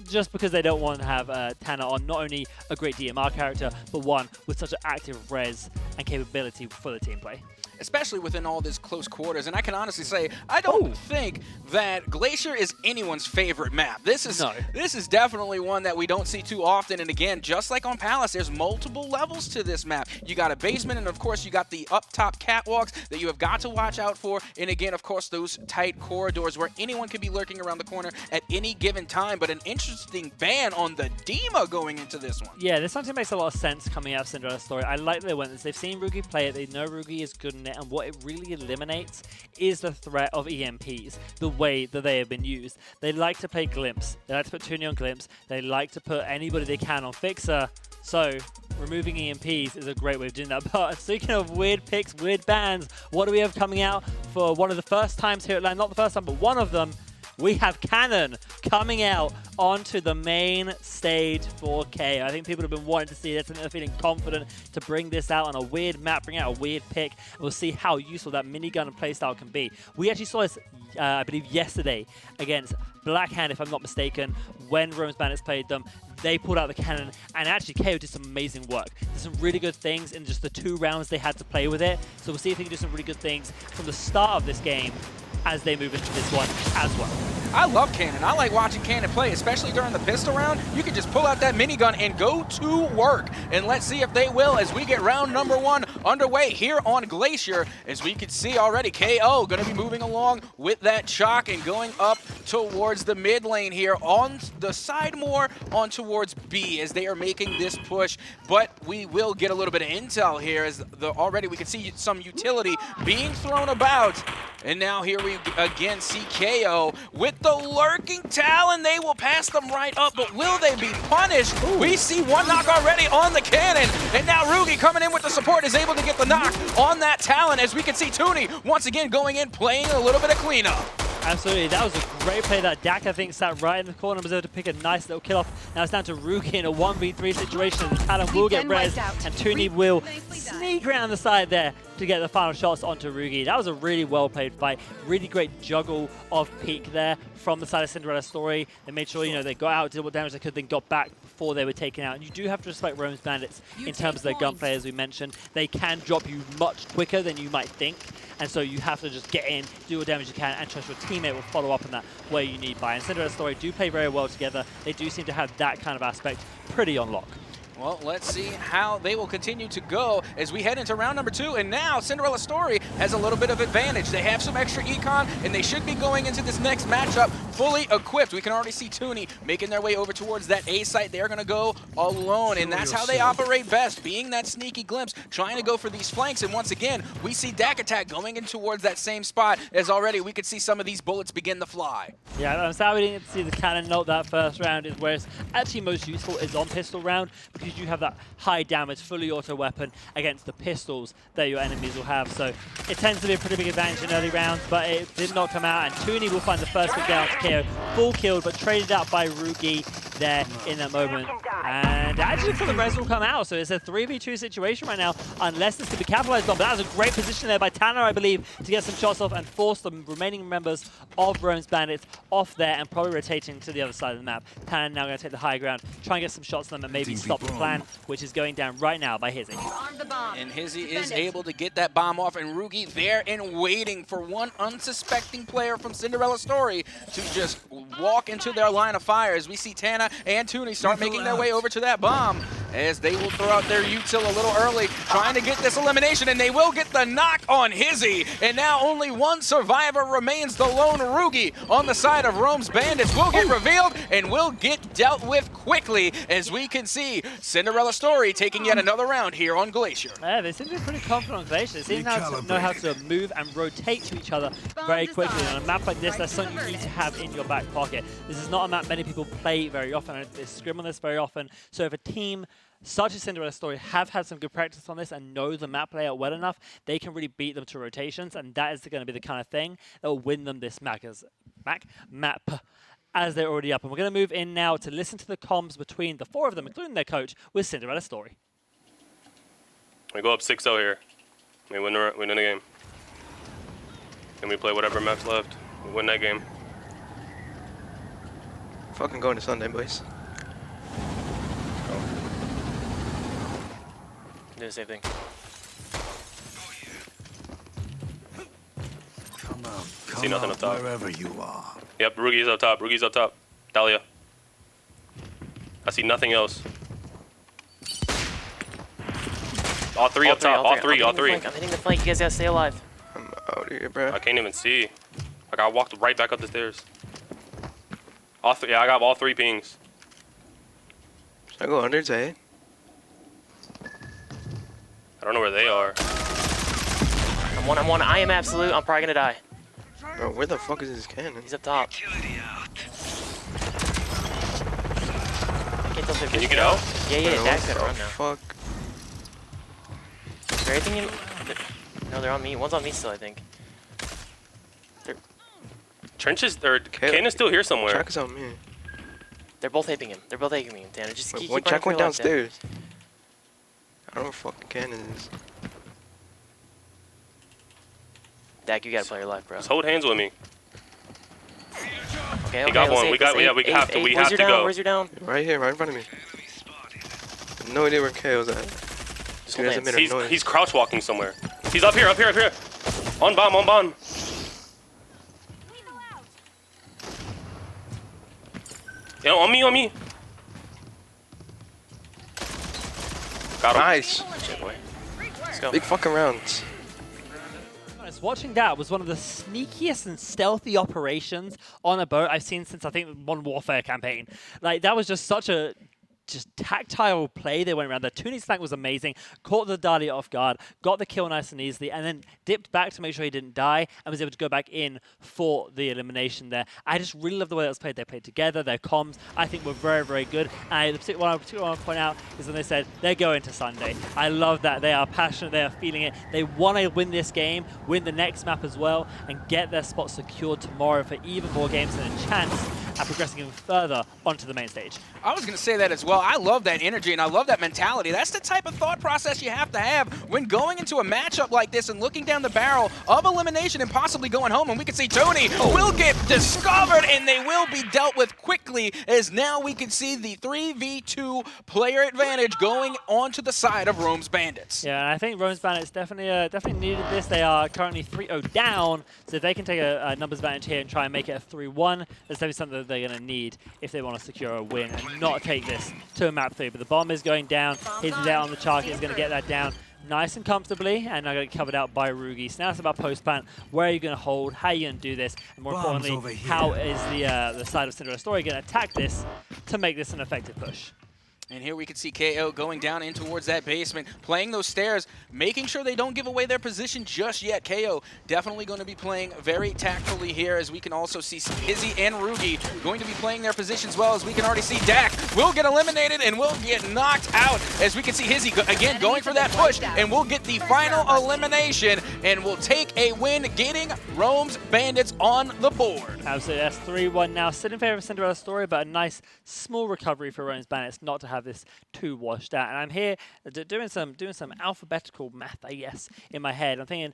[SPEAKER 3] just because they don't want to have Tana on not only a great DMR character, but one with such an active res and capability for the team play.
[SPEAKER 4] Especially within all this close quarters. And I can honestly say, I don't think that Glacier is anyone's favorite map. This is definitely one that we don't see too often. And again, just like on Palace, there's multiple levels to this map. You got a basement, and of course you got the up top catwalks that you have got to watch out for. And again, of course, those tight corridors where anyone can be lurking around the corner at any given time. But an interesting ban on the Dima going into this one.
[SPEAKER 3] Yeah, this something makes a lot of sense coming out of Cinderella's story. I like that they went this. They've seen Rugi play it. They know Rugi is good in it. And what it really eliminates is the threat of EMPs, the way that they have been used. They like to play Glimpse. They like to put Tooney on Glimpse. They like to put anybody they can on Fixer. So removing EMPs is a great way of doing that. But speaking of weird picks, weird bans, what do we have coming out for one of the first times here at LAN? Not the first time, but one of them. We have Cannon coming out onto the main stage for K. I think people have been wanting to see this, and they're feeling confident to bring this out on a weird map, bring out a weird pick. We'll see how useful that minigun and playstyle can be. We actually saw this, I believe, yesterday against Blackhand, if I'm not mistaken, when Rome's Bandits played them. They pulled out the cannon, and actually KO did some amazing work. Did some really good things in just the 2 rounds they had to play with it. So we'll see if they can do some really good things from the start of this game as they move into this one as well.
[SPEAKER 4] I love Cannon. I like watching Cannon play, especially during the pistol round. You can just pull out that minigun and go to work. And let's see if they will as we get round number 1 underway here on Glacier. As we can see already, KO going to be moving along with that chalk and going up towards the mid lane here on the side more on towards B as they are making this push. But we will get a little bit of intel here as already we can see some utility being thrown about. And now here we again see KO with the lurking Talon. They will pass them right up, but will they be punished? Ooh. We see one knock already on the cannon, and now Rugi coming in with the support is able to get the knock on that Talon, as we can see Tooney once again going in, playing a little bit of cleanup.
[SPEAKER 3] Absolutely, that was a great play. That Dak, I think, sat right in the corner and was able to pick a nice little kill off. Now it's down to Ruki in a 1v3 situation. Talon will get res, and Tuni will sneak around the side there to get the final shots onto Rugi. That was a really well played fight. Really great juggle of peak there from the side of Cinderella Story. They made sure, you know, they got out, did what damage they could, then got back before they were taken out. And you do have to respect Rome's Bandits in terms of their gunplay, as we mentioned. They can drop you much quicker than you might think. And so you have to just get in, do what damage you can, and trust your teammate will follow up on that where you need by. And Cinderella Story do play very well together. They do seem to have that kind of aspect pretty on lock.
[SPEAKER 4] Well, let's see how they will continue to go as we head into round number 2. And now Cinderella Story has a little bit of advantage. They have some extra econ, and they should be going into this next matchup fully equipped. We can already see Tuni making their way over towards that A site. They're going to go alone, and that's how they operate best, being that sneaky glimpse, trying to go for these flanks. And once again, we see Dak Attack going in towards that same spot as already we could see some of these bullets begin to fly.
[SPEAKER 3] Yeah, I'm sad we didn't see the cannon note that first round, is where it's actually most useful is on pistol round, because you have that high damage, fully auto weapon against the pistols that your enemies will have. So it tends to be a pretty big advantage in early rounds, but it did not come out, and Tuni will find the first big down to KO. Full killed, but traded out by Rugi there in that moment. And actually for the res will come out, so it's a 3v2 situation right now, unless this can be capitalized on. But that was a great position there by Tanner, I believe, to get some shots off and force the remaining members of Rome's Bandits off there and probably rotating to the other side of the map. Tanner now going to take the high ground, try and get some shots on them and maybe stop the plan, which is going down right now by Hizzy.
[SPEAKER 4] And Hizzy is able to get that bomb off, and Rugi there and waiting for one unsuspecting player from Cinderella Story to just walk into their line of fire as we see Tana and Tuni start making their way over to that bomb as they will throw out their util a little early, trying to get this elimination, and they will get the knock on Hizzy. And now only one survivor remains, the lone Rugi on the side of Rome's Bandits. Will get revealed and will get dealt with quickly, as we can see Cinderella Story taking yet another round here on Glacier.
[SPEAKER 3] Yeah, they seem to be pretty confident on Glacier. They seem to know how to move and rotate to each other very quickly. And on a map like this, that's something you need to have in your back pocket. This is not a map many people play very often. They scrim on this very often. So if a team such as Cinderella Story have had some good practice on this and know the map layout well enough, they can really beat them to rotations, and that is going to be the kind of thing that will win them this map as they're already up. And we're going to move in now to listen to the comms between the 4 of them, including their coach, with Cinderella Story.
[SPEAKER 7] We go up 6-0 here. We win the game. And we play whatever map's left. We win that game.
[SPEAKER 8] Fucking going to Sunday, boys.
[SPEAKER 9] Do the same thing.
[SPEAKER 10] Come on,
[SPEAKER 7] See nothing up top.
[SPEAKER 10] wherever you are.
[SPEAKER 7] Yep, Rugi's up top. Rugi's up top. Dahlia. I see nothing else. All three up top. All three.
[SPEAKER 9] I'm hitting the flank. You guys gotta stay alive.
[SPEAKER 8] I'm out here, bro.
[SPEAKER 7] I can't even see. Like, I walked right back up the stairs. All three. Yeah, I got all 3 pings.
[SPEAKER 8] Should I go under Zay?
[SPEAKER 7] I don't know where they are.
[SPEAKER 9] I'm one. I am absolute. I'm probably gonna die.
[SPEAKER 8] Bro, where the fuck is this cannon?
[SPEAKER 9] He's up top.
[SPEAKER 7] Can you get out?
[SPEAKER 9] Yeah,
[SPEAKER 8] Bro,
[SPEAKER 9] Dak's
[SPEAKER 8] what
[SPEAKER 9] gotta
[SPEAKER 8] the
[SPEAKER 9] run now.
[SPEAKER 8] fuck?
[SPEAKER 9] Is there anything in... No, they're on me. One's on me still, I think.
[SPEAKER 7] Trenches, or Cannon's still here somewhere.
[SPEAKER 8] Jack is on me.
[SPEAKER 9] They're both aping him. They're both aping him, Tanner. Just keep running
[SPEAKER 8] Jack
[SPEAKER 9] for
[SPEAKER 8] went
[SPEAKER 9] your life, Dan.
[SPEAKER 8] downstairs. I don't know where fucking cannon is.
[SPEAKER 9] Dak, you gotta play your life, bro.
[SPEAKER 7] Just hold hands with me.
[SPEAKER 9] Okay,
[SPEAKER 7] He got
[SPEAKER 9] let's
[SPEAKER 7] one.
[SPEAKER 9] ape,
[SPEAKER 7] We got.
[SPEAKER 9] let's
[SPEAKER 7] Yeah,
[SPEAKER 9] ape,
[SPEAKER 7] we have to.
[SPEAKER 9] ape.
[SPEAKER 7] We
[SPEAKER 9] Where's
[SPEAKER 7] have
[SPEAKER 9] your
[SPEAKER 7] to
[SPEAKER 9] down?
[SPEAKER 7] go.
[SPEAKER 9] Where's your down?
[SPEAKER 8] Right here, right in front of me. No idea where KO's at.
[SPEAKER 9] Just
[SPEAKER 8] He
[SPEAKER 9] hold
[SPEAKER 8] doesn't
[SPEAKER 9] hands.
[SPEAKER 8] make a noise.
[SPEAKER 7] He's crouch walking somewhere. He's up here. On bomb. Yeah, on me. Got him.
[SPEAKER 8] Nice.
[SPEAKER 9] Shit, boy. Let's go.
[SPEAKER 8] Big fucking rounds.
[SPEAKER 3] Watching that was one of the sneakiest and stealthy operations on a boat I've seen since, I think, Modern Warfare campaign. Like, that was just such a just tactile play they went around there. Tooney's flank was amazing. Caught the Dahlia off guard, got the kill nice and easily, and then dipped back to make sure he didn't die, and was able to go back in for the elimination there. I just really love the way that was played. They played together. Their comms, I think, were very, very good. And the particular one I particularly want to point out is when they said they're going to Sunday. I love that. They are passionate. They are feeling it. They want to win this game, win the next map as well, and get their spot secured tomorrow for even more games and a chance at progressing even further onto the main stage.
[SPEAKER 4] I was going to say that as well. I love that energy and I love that mentality. That's the type of thought process you have to have when going into a matchup like this and looking down the barrel of elimination and possibly going home. And we can see Tony will get discovered and they will be dealt with quickly, as now we can see the 3v2 player advantage going onto the side of Rome's Bandits.
[SPEAKER 3] Yeah, and I think Rome's Bandits definitely needed this. They are currently 3-0 down, so if they can take a numbers advantage here and try and make it a 3-1, that's definitely something that they're going to need if they want to secure a win and not take this to a map 3. But the bomb is going down. He's there on the Chark. He's going to get that down nice and comfortably, and now going to get covered out by Rugi. So now it's about post-plant. Where are you going to hold? How are you going to do this? And more importantly, how is the side of Cinderella Story going to attack this to make this an effective push?
[SPEAKER 4] And here we can see KO going down in towards that basement, playing those stairs, making sure they don't give away their position just yet. KO definitely going to be playing very tactfully here, as we can also see Izzy and Rugi going to be playing their positions well, as we can already see Dak will get eliminated and will get knocked out, as we can see Izzy again going for that push, and we'll get the final elimination and will take a win, getting Rome's Bandits on the board.
[SPEAKER 3] Absolutely, that's 3-1 now. Still in favor of Cinderella Story, but a nice small recovery for Rome's Bandits not to have this too washed out. And I'm here doing some alphabetical math, I guess, in my head. I'm thinking,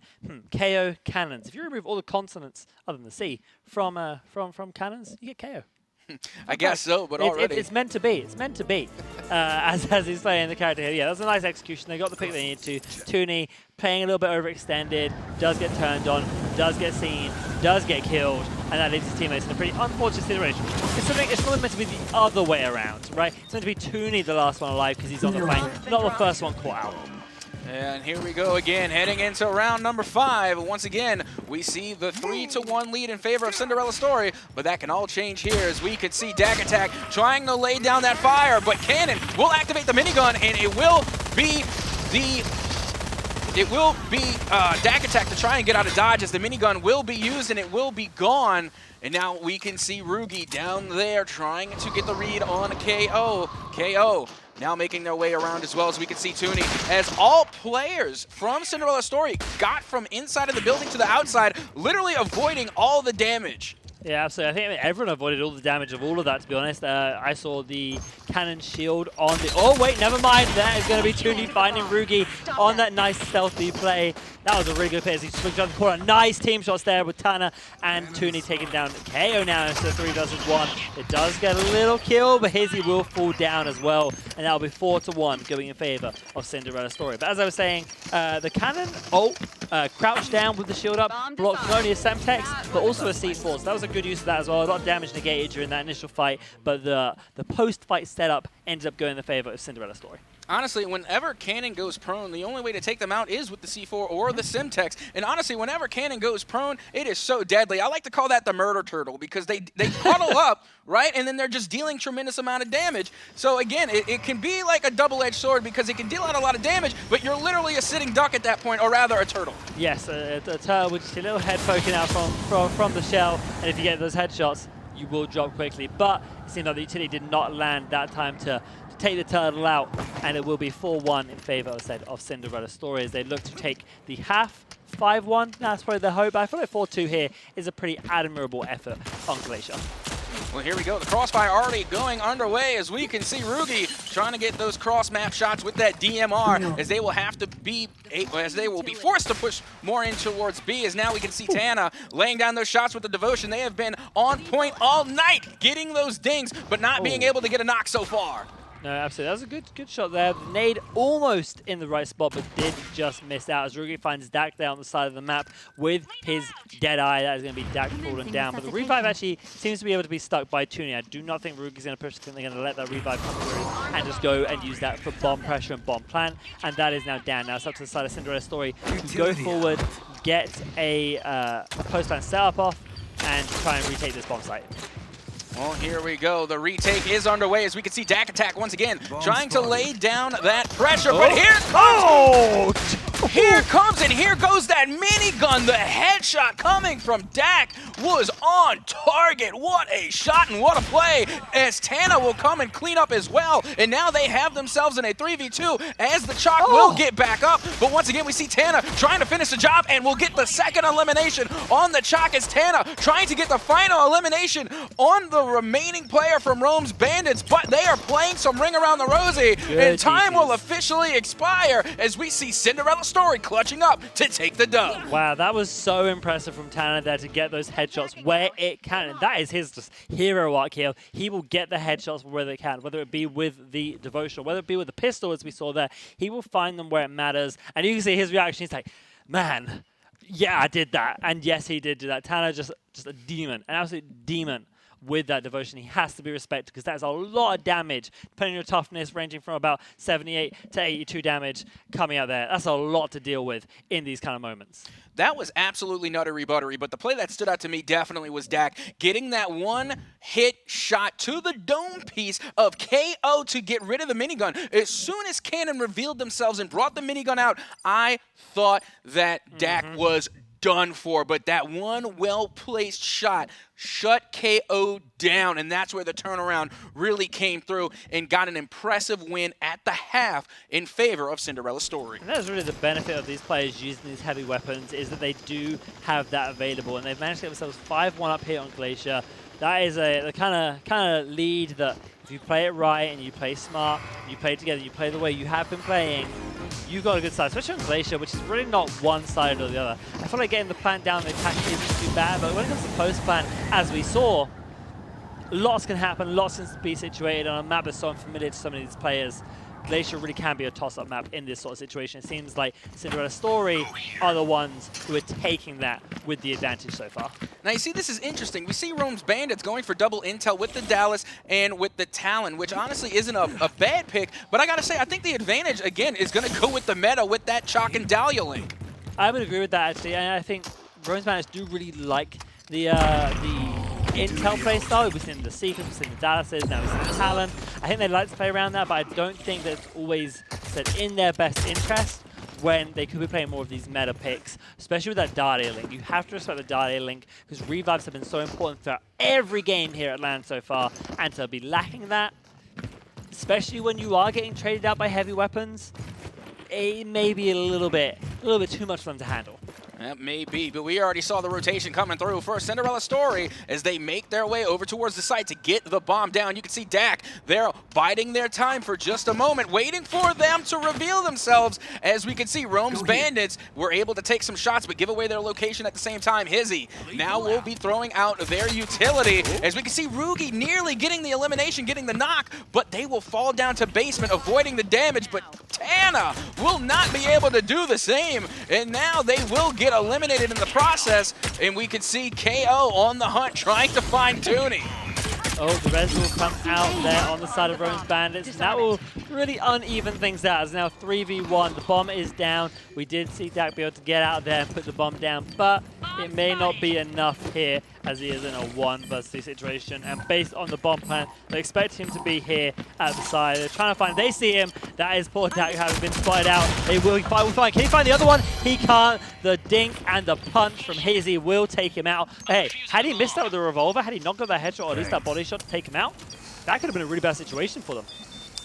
[SPEAKER 3] KO cannons. If you remove all the consonants other than the C from cannons, you get KO.
[SPEAKER 4] I guess so, but already.
[SPEAKER 3] It's meant to be. It's meant to be. As he's playing the character here. Yeah, that was a nice execution. They got the pick they needed to. Tooney playing a little bit overextended, does get turned on, does get seen, does get killed, and that leaves his teammates in a pretty unfortunate situation. It's really meant to be the other way around, right? It's meant to be Tooney the last one alive because he's on the flank, not the first one caught out.
[SPEAKER 4] And here we go again, heading into round number 5. Once again, we see the 3-1 lead in favor of Cinderella Story, but that can all change here, as we could see Dak Attack trying to lay down that fire, but Cannon will activate the minigun, and it will be Dak Attack to try and get out of dodge, as the minigun will be used and it will be gone. And now we can see Rugi down there trying to get the read on KO. KO now making their way around, as well as we can see Tooney, as all players from Cinderella Story got from inside of the building to the outside, literally avoiding all the damage.
[SPEAKER 3] Yeah, absolutely. I think everyone avoided all the damage of all of that, to be honest. I saw the cannon shield on the... Oh, wait, never mind. That is going to be Tooney finding Rugi on that nice stealthy play. That was a really good play as he swings around the corner. Nice team shots there with Tana and Tooney taking down KO now instead of 3 versus 1. It does get a little kill, but Hizzy will fall down as well. And that'll be 4-1 going in favor of Cinderella Story. But as I was saying, the cannon, crouched down with the shield up, blocked not only a Semtex, but also a C4. So that was a good use of that as well. A lot of damage negated during that initial fight, but the post-fight setup ended up going in the favor of Cinderella Story.
[SPEAKER 4] Honestly, whenever Cannon goes prone, the only way to take them out is with the C4 or the Semtex. And honestly, whenever Cannon goes prone, it is so deadly. I like to call that the murder turtle, because they huddle up, right? And then they're just dealing tremendous amount of damage. So again, it can be like a double-edged sword, because it can deal out a lot of damage, but you're literally a sitting duck at that point, or rather a turtle.
[SPEAKER 3] Yes, a turtle with just a little head poking out from the shell. And if you get those headshots, you will drop quickly. But it seemed like the utility did not land that time to take the turtle out, and it will be 4-1 in favor, as I said, of Cinderella Story, as they look to take the half. 5-1, that's probably the hope. I feel like 4-2 here is a pretty admirable effort on Glacier.
[SPEAKER 4] Well, here we go. The crossfire already going underway, as we can see Rugi trying to get those cross-map shots with that DMR, as they will have to be, as they will be forced to push more in towards B, as now we can see Tana laying down those shots with the Devotion. They have been on point all night, getting those dings, but not being able to get a knock so far.
[SPEAKER 3] No, absolutely. That was a good shot there. The nade almost in the right spot, but did just miss out, as Rugi finds Dak there on the side of the map with his dead eye. That is going to be Dak falling down. But the revive actually seems to be able to be stuck by Tooney. I do not think Rugi's going to push. I think they're going to let that revive come through and just go and use that for bomb pressure and bomb plant. And that is now down. Now it's up to the side of Cinderella Story to go forward, get a post line set up off, and try and retake this bomb site.
[SPEAKER 4] Well, here we go. The retake is underway as we can see Dak Attack once again trying to lay down that pressure. But here comes, here comes, and here goes that minigun. The headshot coming from Dak was on target. What a shot and what a play as Tana will come and clean up as well. And now they have themselves in a 3v2 as the Chalk will get back up. But once again, we see Tana trying to finish the job and will get the second elimination on the Chalk as Tana trying to get the final elimination on the remaining player from Rome's Bandits, but they are playing some Ring Around the Rosie, and time will officially expire as we see Cinderella Story clutching up to take the dub.
[SPEAKER 3] Wow, that was so impressive from Tanner there to get those headshots where it can. And that is his just hero arc here. He will get the headshots where they can, whether it be with the Devotional, whether it be with the pistol as we saw there. He will find them where it matters. And you can see his reaction. He's like, man, yeah, I did that. And yes, he did do that. Tanner just a demon, an absolute demon. With that Devotion, he has to be respected because that is a lot of damage, depending on your toughness, ranging from about 78 to 82 damage coming out there. That's a lot to deal with in these kind of moments.
[SPEAKER 4] That was absolutely nuttery buttery, but the play that stood out to me definitely was Dak getting that one hit shot to the dome piece of KO to get rid of the minigun. As soon as Cannon revealed themselves and brought the minigun out, I thought that Dak was done for, but that one well-placed shot shut KO down, and that's where the turnaround really came through and got an impressive win at the half in favor of Cinderella Story.
[SPEAKER 3] And that's really the benefit of these players using these heavy weapons, is that they do have that available, and they've managed to get themselves 5-1 up here on Glacier. That is the kind of lead that if you play it right and you play smart, you play together, you play the way you have been playing, you've got a good side, especially on Glacier, which is really not one side or the other. I feel like getting the plant down the attack isn't too bad, but when it comes to post-plant, as we saw, lots can happen, lots can be situated on a map that's so unfamiliar to so many of these players. Glacier really can be a toss-up map in this sort of situation. It seems like Cinderella Story are the ones who are taking that with the advantage so far.
[SPEAKER 4] Now you see, this is interesting. We see Rome's Bandits going for double intel with the Dallas and with the Talon, which honestly isn't a bad pick, but I gotta say, I think the advantage, again, is gonna go with the meta with that Chalk and Dahlia link. I
[SPEAKER 3] would agree with that, actually, and I think Rome's Bandits do really like the intel play style. We've seen the Seekers, we've seen the Dallases, now we've seen the Talon. I think they like to play around that, but I don't think that it's always said in their best interest when they could be playing more of these meta picks, especially with that Dahlia link. You have to respect the Dahlia link because revives have been so important throughout every game here at LAN so far, and to be lacking that, especially when you are getting traded out by heavy weapons, it may be a little bit too much for them to handle.
[SPEAKER 4] That may be, but we already saw the rotation coming through for Cinderella Story as they make their way over towards the site to get the bomb down. You can see Dak, they're biding their time for just a moment, waiting for them to reveal themselves. As we can see, Rome's Bandits were able to take some shots but give away their location at the same time. Hizzy now will be throwing out their utility. As we can see, Rugi nearly getting the elimination, getting the knock, but they will fall down to basement, avoiding the damage. But Tana will not be able to do the same, and now they will get eliminated in the process, and we can see KO on the hunt trying to find Tooney.
[SPEAKER 3] Oh, the res will come out there on the side of Rome's Bandits, and that will really uneven things out. It's now 3v1. The bomb is down. We did see Dak be able to get out there and put the bomb down, but it may not be enough here as he is in a 1 versus 2 situation. And based on the bomb plan, they expect him to be here at the side. They're trying to find, they see him. That is poor Dak having been spotted out. They will find. Can he find the other one? He can't. The dink and the punch from Hazy will take him out. Hey, had he missed out with the revolver, had he not got that headshot or at least that body shot to take him out, that could have been a really bad situation for them.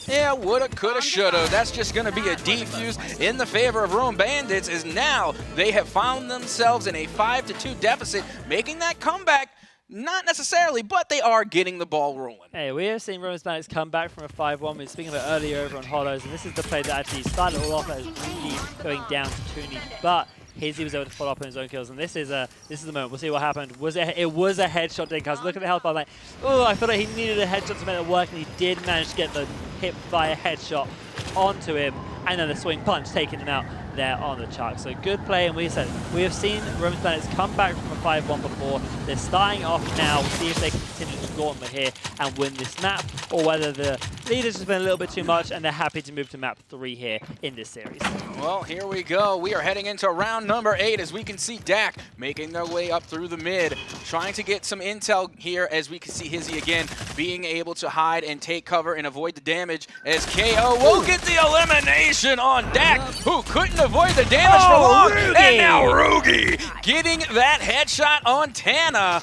[SPEAKER 4] Yeah, woulda, coulda, shoulda. That's just going to be a defuse in the favor of Rome Bandits, as now they have found themselves in a 5-2 deficit, making that comeback. Not necessarily, but they are getting the ball rolling.
[SPEAKER 3] Hey, we have seen Rome's Bandits come back from a 5-1. We were speaking about earlier over on Hollows, and this is the play that actually started it all off as Rugi going down to Tooney, but Hizzy was able to follow up on his own kills, and this is the moment. We'll see what happened. It was a headshot, dink. I was looking at the health bar like, oh, I feel like he needed a headshot to make it work, and he did manage to get the hip fire headshot onto him, and then the swing punch taking him out there on the Chalk. So good play, and we have seen Rome's Bandits come back from a 5-1 before. They're starting off now. We'll see if they can continue to gauntlet here and win this map, or whether the leaders has been a little bit too much and they're happy to move to map 3 here in this series.
[SPEAKER 4] Well, here we go. We are heading into round number 8 as we can see Dak making their way up through the mid. trying to get some intel here as we can see Hizzy again being able to hide and take cover and avoid the damage as KO will get the elimination on Dak, who couldn't avoid the damage for long.
[SPEAKER 3] Rugi.
[SPEAKER 4] And now Rugi getting that headshot on Tana.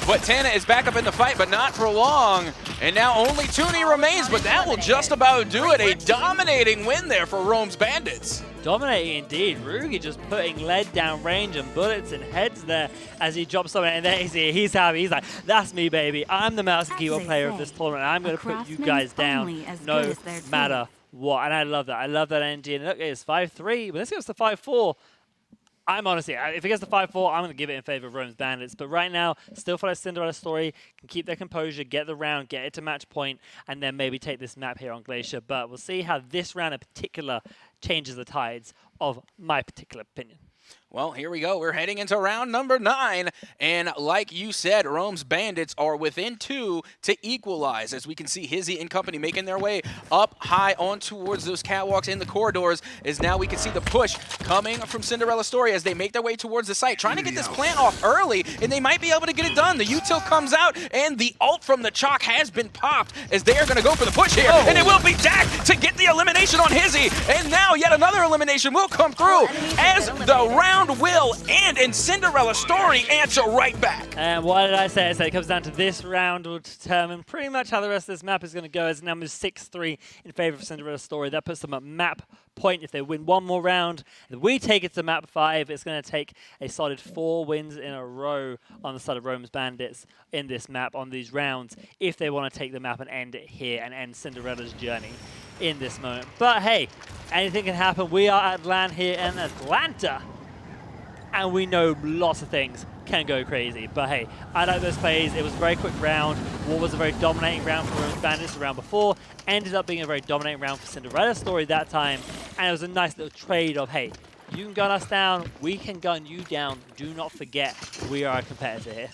[SPEAKER 4] But Tana is back up in the fight, but not for long. And now only Toonie remains, but that will just about do it. A dominating win there for Rome's Bandits.
[SPEAKER 3] Dominating indeed. Rugi just putting lead down range and bullets and heads there as he drops something. And there he's happy. He's like, that's me, baby. I'm the mouse and keyboard player of this tournament. I'm going to put you guys down no matter what. And I love that. I love that energy. And look, it's 5-3. But let's get us to 5-4. I'm honestly, if it gets to 5-4, I'm going to give it in favor of Rome's Bandits. But right now, still follow Cinderella story, can keep their composure, get the round, get it to match point, and then maybe take this map here on Glacier. But we'll see how this round in particular changes the tides of my particular opinion.
[SPEAKER 4] Well, here we go. We're heading into round number 9. And like you said, Rome's Bandits are within 2 to equalize. As we can see Hizzy and company making their way up high on towards those catwalks in the corridors. As now we can see the push coming from Cinderella Story as they make their way towards the site. Trying to get this plant off early, and they might be able to get it done. The util comes out, and the ult from the Chalk has been popped as they are going to go for the push here. And it will be Dak to get the elimination on Hizzy. And now yet another elimination will come through as the round will end, and Cinderella Story answer right back.
[SPEAKER 3] And what did I say? I said it comes down to this round will determine pretty much how the rest of this map is going to go, as numbers 6-3 in favor of Cinderella Story. That puts them at map point. If they win one more round, if we take it to map 5, it's going to take a solid 4 wins in a row on the side of Rome's Bandits in this map on these rounds, if they want to take the map and end it here and end Cinderella's journey in this moment. But hey, anything can happen. We are at LAN here in Atlanta, and we know lots of things can go crazy. But hey, I like those plays. It was a very quick round. What was a very dominating round for Rome's Bandits the round before ended up being a very dominating round for Cinderella Story that time. And it was a nice little trade of, hey, you can gun us down, we can gun you down. Do not forget, we are a competitor here.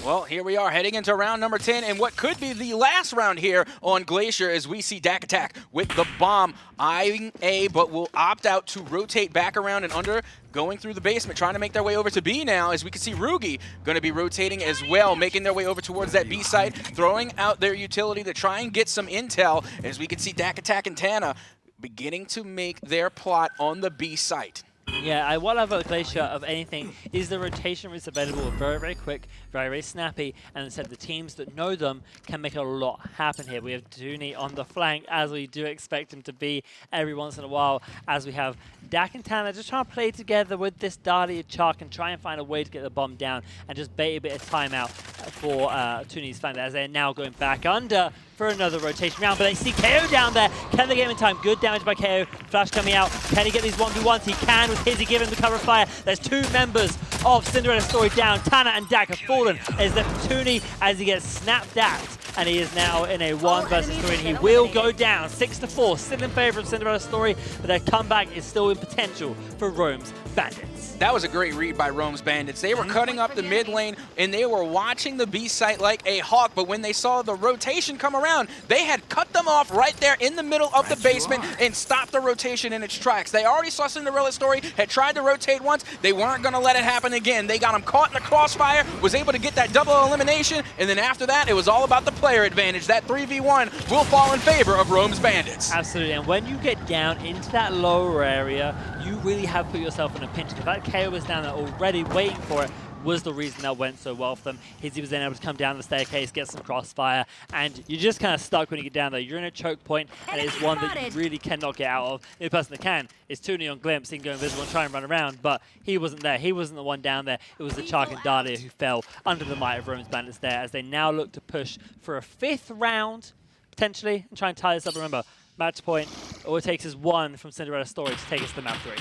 [SPEAKER 4] Well, here we are heading into round number 10, and what could be the last round here on Glacier as we see Dak Attack with the bomb eyeing A, but will opt out to rotate back around and under, going through the basement, trying to make their way over to B now, as we can see Rugi going to be rotating as well, making their way over towards that B site, throwing out their utility to try and get some intel, as we can see Dak Attack and Tana beginning to make their plot on the B site.
[SPEAKER 3] Yeah, what I love about Glacier of anything is the rotation routes available, very, very quick, very, very snappy, and instead the teams that know them can make a lot happen here. We have Toonie on the flank, as we do expect him to be every once in a while, as we have Dak and Tana just trying to play together with this Dahlia Chalk and try and find a way to get the bomb down and just bait a bit of time out for Toonie's flank, as they're now going back under for another rotation round, but they see KO down there. Can they get him in time? Good damage by KO. Flash coming out. Can he get these 1v1s? He can with Hizzy giving him the cover fire. There's 2 members of Cinderella Story down. Tana and Dak have fallen. It's left for Toonie as he gets snapped at, and he is now in a 1 versus 3, and he will go down 6-4. Still in favor of Cinderella Story, but their comeback is still in potential for Rome's Bandits.
[SPEAKER 4] That was a great read by Rome's Bandits. They were cutting up the mid lane, and they were watching the B site like a hawk, but when they saw the rotation come around, they had cut them off right there in the middle of the basement and stopped the rotation in its tracks. They already saw Cinderella Story, had tried to rotate once. They weren't going to let it happen again. They got them caught in the crossfire, was able to get that double elimination, and then after that, it was all about the player advantage. That 3v1 will fall in favor of Rome's Bandits.
[SPEAKER 3] Absolutely, and when you get down into that lower area, you really have put yourself in a pinch, because that KO was down there already waiting for it was the reason that went so well for them. Hizzy was then able to come down the staircase, get some crossfire, and you're just kind of stuck when you get down there. You're in a choke point, and it's one that you really cannot get out of. The only person that can is Toonie on Glimpse. He can go invisible and try and run around, but he wasn't there. He wasn't the one down there. It was the Chalk and Dahlia who fell under the might of Rome's Bandits there, as they now look to push for a 5th round, potentially, and try and tie this up. Remember, match point, all it takes is 1 from Cinderella Story to take us to map 3.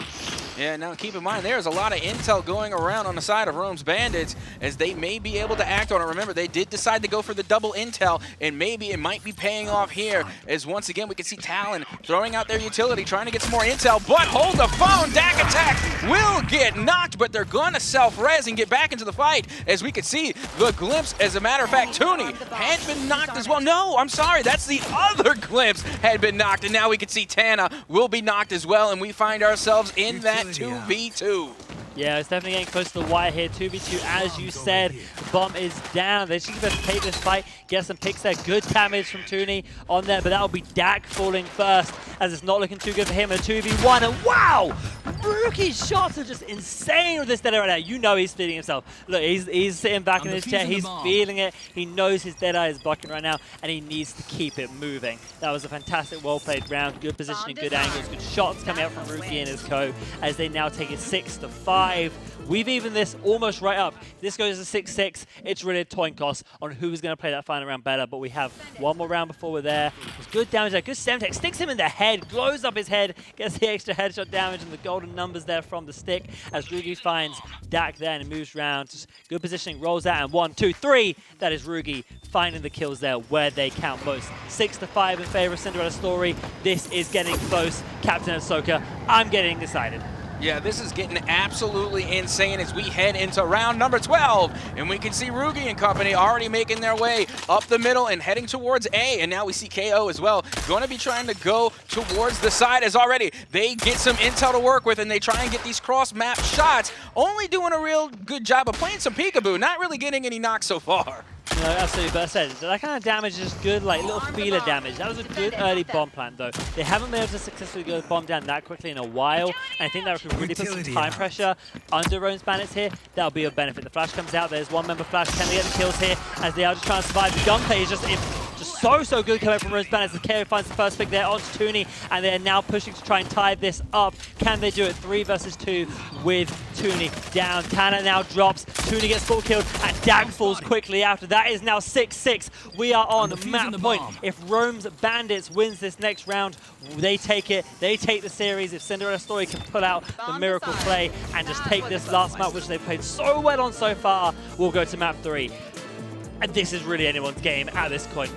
[SPEAKER 4] Yeah, now keep in mind, there's a lot of intel going around on the side of Rome's Bandits, as they may be able to act on it. Remember, they did decide to go for the double intel, and maybe it might be paying off here, as once again we can see Talon throwing out their utility, trying to get some more intel, but hold the phone, Dak Attack will get knocked, but they're going to self-res and get back into the fight, as we can see the Glimpse. As a matter of fact, Toonie had been knocked as well. No, I'm sorry, that's the other Glimpse had been knocked, and now we can see Tana will be knocked as well, and we find ourselves in that 2v2.
[SPEAKER 3] Yeah, it's definitely getting close to the wire here. 2v2, as you said. The bomb is down. They should be able to take this fight, get some picks there. Good damage from Tooney on there, but that'll be Dak falling first, as it's not looking too good for him. A 2v1, and wow! Rookie's shots are just insane with this Deadeye right now. You know he's feeling himself. Look, he's sitting back in his chair. He's feeling it. He knows his Deadeye is blocking right now, and he needs to keep it moving. That was a fantastic, well-played round. Good positioning, good angles, good shots coming out from Rookie and his co, as they now take it 6-5. We've evened this almost right up. This goes to 6-6. It's really a coin toss on who's going to play that final round better, but we have one more round before we're there. There's good damage there. Good stem tech. Sticks him in the head, blows up his head, gets the extra headshot damage and the golden numbers there from the stick, as Rugi finds Dak there and moves round. Just good positioning, rolls out, and 1, 2, 3. That is Rugi finding the kills there where they count most. 6-5 in favor of Cinderella Story. This is getting close. Captain Ahsoka, I'm getting excited.
[SPEAKER 4] Yeah, this is getting absolutely insane as we head into round number 12. And we can see Rugi and company already making their way up the middle and heading towards A. And now we see KO as well, going to be trying to go towards the side, as already they get some intel to work with and they try and get these cross-map shots. Only doing a real good job of playing some peekaboo, not really getting any knocks so far.
[SPEAKER 3] No, absolutely, but I said, that kind of damage is good, like little feeler damage. That was a good early bomb plant, though. They haven't been able to successfully go bomb down that quickly in a while, and I think that could really put some time pressure under Rome's Bandits here. That'll be a benefit. The flash comes out, there's one member flash. Can they get the kills here as they are just trying to survive? The gunplay is just so good coming from Rome's Bandits. The KO finds the first pick there onto Tooney, and they're now pushing to try and tie this up. Can they do it? 3 versus 2 with Tooney down. Tanner now drops. Tooney gets full killed, and Dak falls quickly after. That is now 6-6. We are on the map point. If Rome's Bandits wins this next round, they take it. They take the series. If Cinderella Story can pull out the miracle play and just take this last map, which they've played so well on so far, we'll go to map 3. And this is really anyone's game at this point.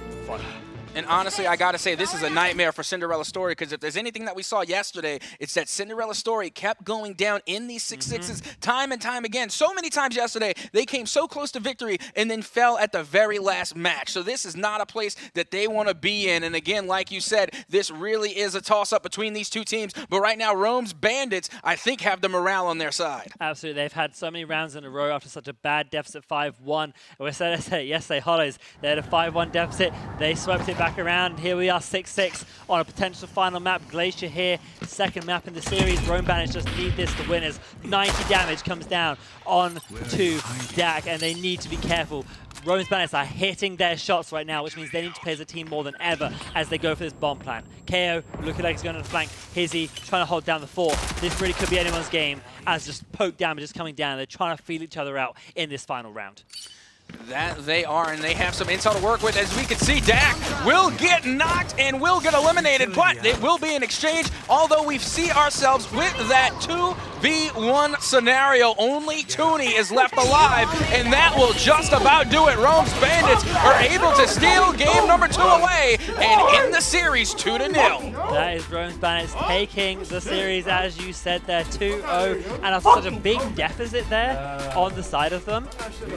[SPEAKER 4] And honestly, I gotta say, this is a nightmare for Cinderella Story, because if there's anything that we saw yesterday, it's that Cinderella Story kept going down in these 6-6s time and time again. So many times yesterday, they came so close to victory and then fell at the very last match. So this is not a place that they want to be in. And again, like you said, this really is a toss-up between these two teams. But right now, Rome's Bandits, I think, have the morale on their side.
[SPEAKER 3] Absolutely. They've had so many rounds in a row after such a bad deficit 5-1. And we said it yesterday, Hollows, they had a 5-1 deficit. They swept it back around, and here we are 6-6 on a potential final map. Glacier here, second map in the series. Rome Bandits just need this to win, as 90 damage comes down on to Dak, and they need to be careful. Rome's Bandits are hitting their shots right now, which means they need to play as a team more than ever as they go for this bomb plan. KO looking like he's going on the flank. Hizzy trying to hold down the fort. This really could be anyone's game, as just poke damage is coming down. They're trying to feel each other out in this final round.
[SPEAKER 4] That they are, and they have some intel to work with. As we can see, Dak will get knocked and will get eliminated, but it will be an exchange, although we see ourselves with that 2v1 scenario. Only Tooney is left alive, and that will just about do it. Rome's Bandits are able to steal game number 2 away and end the series 2-0.
[SPEAKER 3] That is Rome's Bandits taking the series, as you said there, 2-0, and after such a big deficit there on the side of them,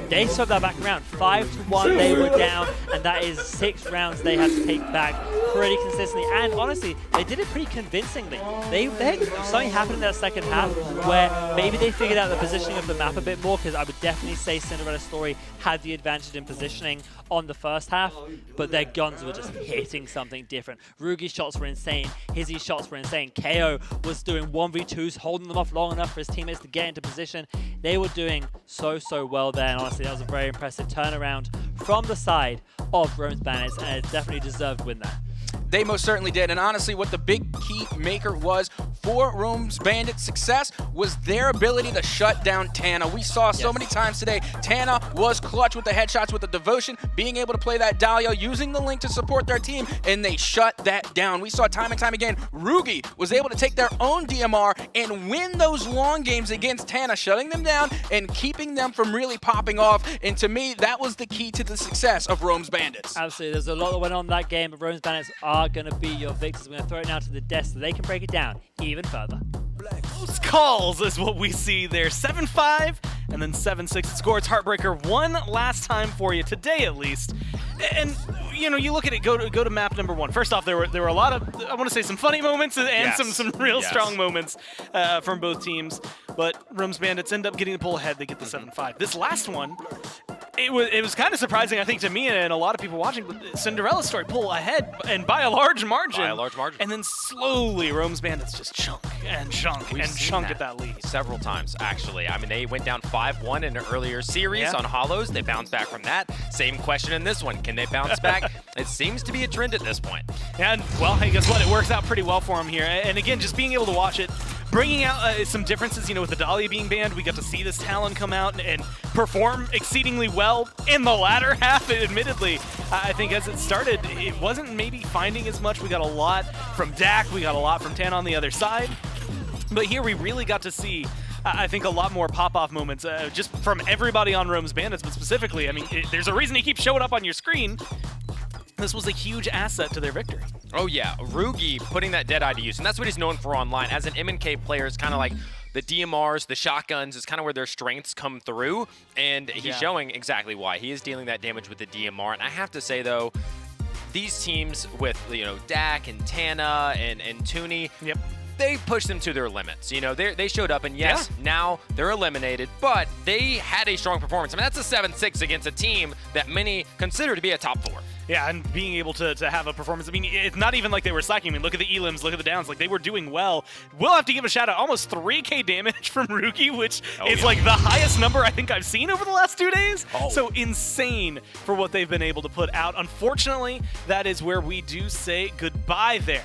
[SPEAKER 3] they took that back around. 5-1 they were down, and that is 6 rounds they had to take back pretty consistently, and honestly they did it pretty convincingly. They had something happen in that second half where maybe they figured out the positioning of the map a bit more, because I would definitely say Cinderella Story had the advantage in positioning on the first half, but their guns were just hitting something different. Rugi's shots were insane, Hizzy's shots were insane, KO was doing 1v2s, holding them off long enough for his teammates to get into position. They were doing so well there, and honestly that was a very impressive turnaround from the side of Rome's Bandits, and a definitely deserved win there.
[SPEAKER 4] They most certainly did, and honestly what the big key maker was for Rome's Bandits' success was their ability to shut down Tana. We saw so many times today, Tana was clutch with the headshots, with the devotion, being able to play that Dahlia, using the link to support their team, and they shut that down. We saw time and time again, Rugi was able to take their own DMR and win those long games against Tana, shutting them down and keeping them from really popping off, and to me, that was the key to the success of Rome's Bandits.
[SPEAKER 3] Absolutely, there's a lot that went on in that game, but Rome's Bandits are going to be your victors. We're going to throw it now to the desk so they can break it down even further.
[SPEAKER 1] Close calls is what we see there. 7-5 and then 7-6 score. It's Heartbreaker one last time for you today, at least. And you know, you look at it. Go to map number 1. First off, there were a lot of, I want to say, some funny moments and some real strong moments from both teams. but Rome's Bandits end up getting the pull ahead. They get the 7-5. This last one, it was kind of surprising, I think, to me and a lot of people watching. But Cinderella story pull ahead and by a large margin.
[SPEAKER 2] By a large margin.
[SPEAKER 1] And then slowly, Rome's Bandits just chunk and chunk
[SPEAKER 2] We've
[SPEAKER 1] and
[SPEAKER 2] seen
[SPEAKER 1] chunk at that lead.
[SPEAKER 2] Several times, actually. I mean, they went down 5-1 in an earlier series
[SPEAKER 1] Yeah.
[SPEAKER 2] on Hollows. They bounced back from that. Same question in this one. Can they bounce back? It seems to be a trend at this point.
[SPEAKER 1] And, well, hey, guess what? It works out pretty well for him here. And again, just being able to watch it, bringing out some differences, you know, with the Dahlia being banned, we got to see this Talon come out and perform exceedingly well in the latter half, admittedly. I think as it started, it wasn't maybe finding as much. We got a lot from Dak, we got a lot from Tan on the other side. But here we really got to see, I think, a lot more pop-off moments just from everybody on Rome's Bandits, but specifically, I mean, there's a reason he keeps showing up on your screen. This was a huge asset to their victory.
[SPEAKER 2] Oh yeah, Rugi putting that Deadeye to use, and that's what he's known for online. As an M&K player, it's kind of like the DMRs, the shotguns is kind of where their strengths come through, and he's showing exactly why. He is dealing that damage with the DMR, and I have to say, though, these teams with, you know, Dak and Tana and Tooney, they pushed them to their limits. You know, they showed up, and yes, now they're eliminated, but they had a strong performance. I mean, that's a 7-6 against a team that many consider to be a top 4.
[SPEAKER 1] Yeah, and being able to have a performance. I mean, it's not even like they were slacking. I mean, look at the elims, look at the downs. Like, they were doing well. We'll have to give a shout out. Almost 3K damage from Ruki, which is like the highest number I think I've seen over the last 2 days. So insane for what they've been able to put out. Unfortunately, that is where we do say goodbye there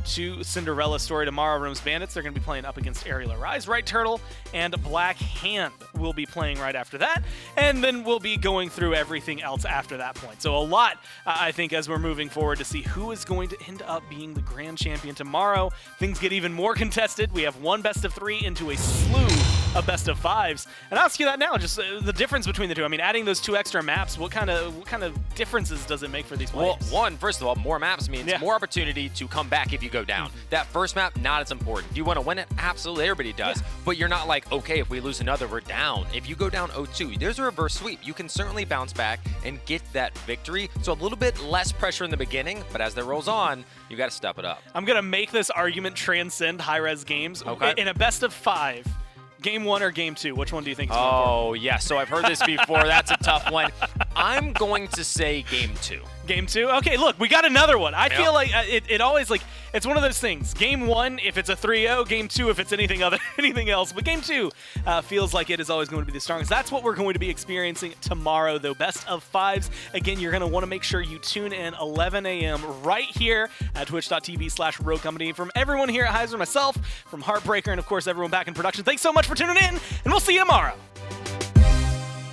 [SPEAKER 1] to Cinderella story. Tomorrow, Rome's Bandits, they're going to be playing up against Aerial Rise. Right Turtle and Black Hand will be playing right after that, and then we'll be going through everything else after that point. So a lot, I think, as we're moving forward to see who is going to end up being the grand champion tomorrow. Things get even more contested. We have one best of 3 into a slew of best of 5s. And I'll ask you that now, just the difference between the two. I mean, adding those 2 extra maps, what kind of differences does it make for these players?
[SPEAKER 2] Well, one, first of all, more maps means more opportunity to come back if you go down. That first map, not as important. Do you want to win it? Absolutely, everybody does. But you're not like, okay, if we lose another, we're down. If you go down 0-2, there's a reverse sweep. You can certainly bounce back and get that victory. So a little bit less pressure in the beginning, but as that rolls on, you got to step it up.
[SPEAKER 1] I'm going to make this argument transcend Hi-Rez games. In a best of 5, Game 1 or Game 2? Which one do you think is more important?
[SPEAKER 2] Oh, yeah. So I've heard this before. That's a tough one. I'm going to say Game 2.
[SPEAKER 1] Game 2? Okay, look, we got another one. I feel like it always, like, it's one of those things. Game 1, if it's a 3-0. Game 2, if it's anything else. But Game 2 feels like it is always going to be the strongest. That's what we're going to be experiencing tomorrow, though. Best of 5s. Again, you're going to want to make sure you tune in 11 a.m. right here at twitch.tv/rococompany. From everyone here at Hi-Rez, myself, from Heartbreaker, and, of course, everyone back in production, thanks so much for tuning in, and we'll see you tomorrow.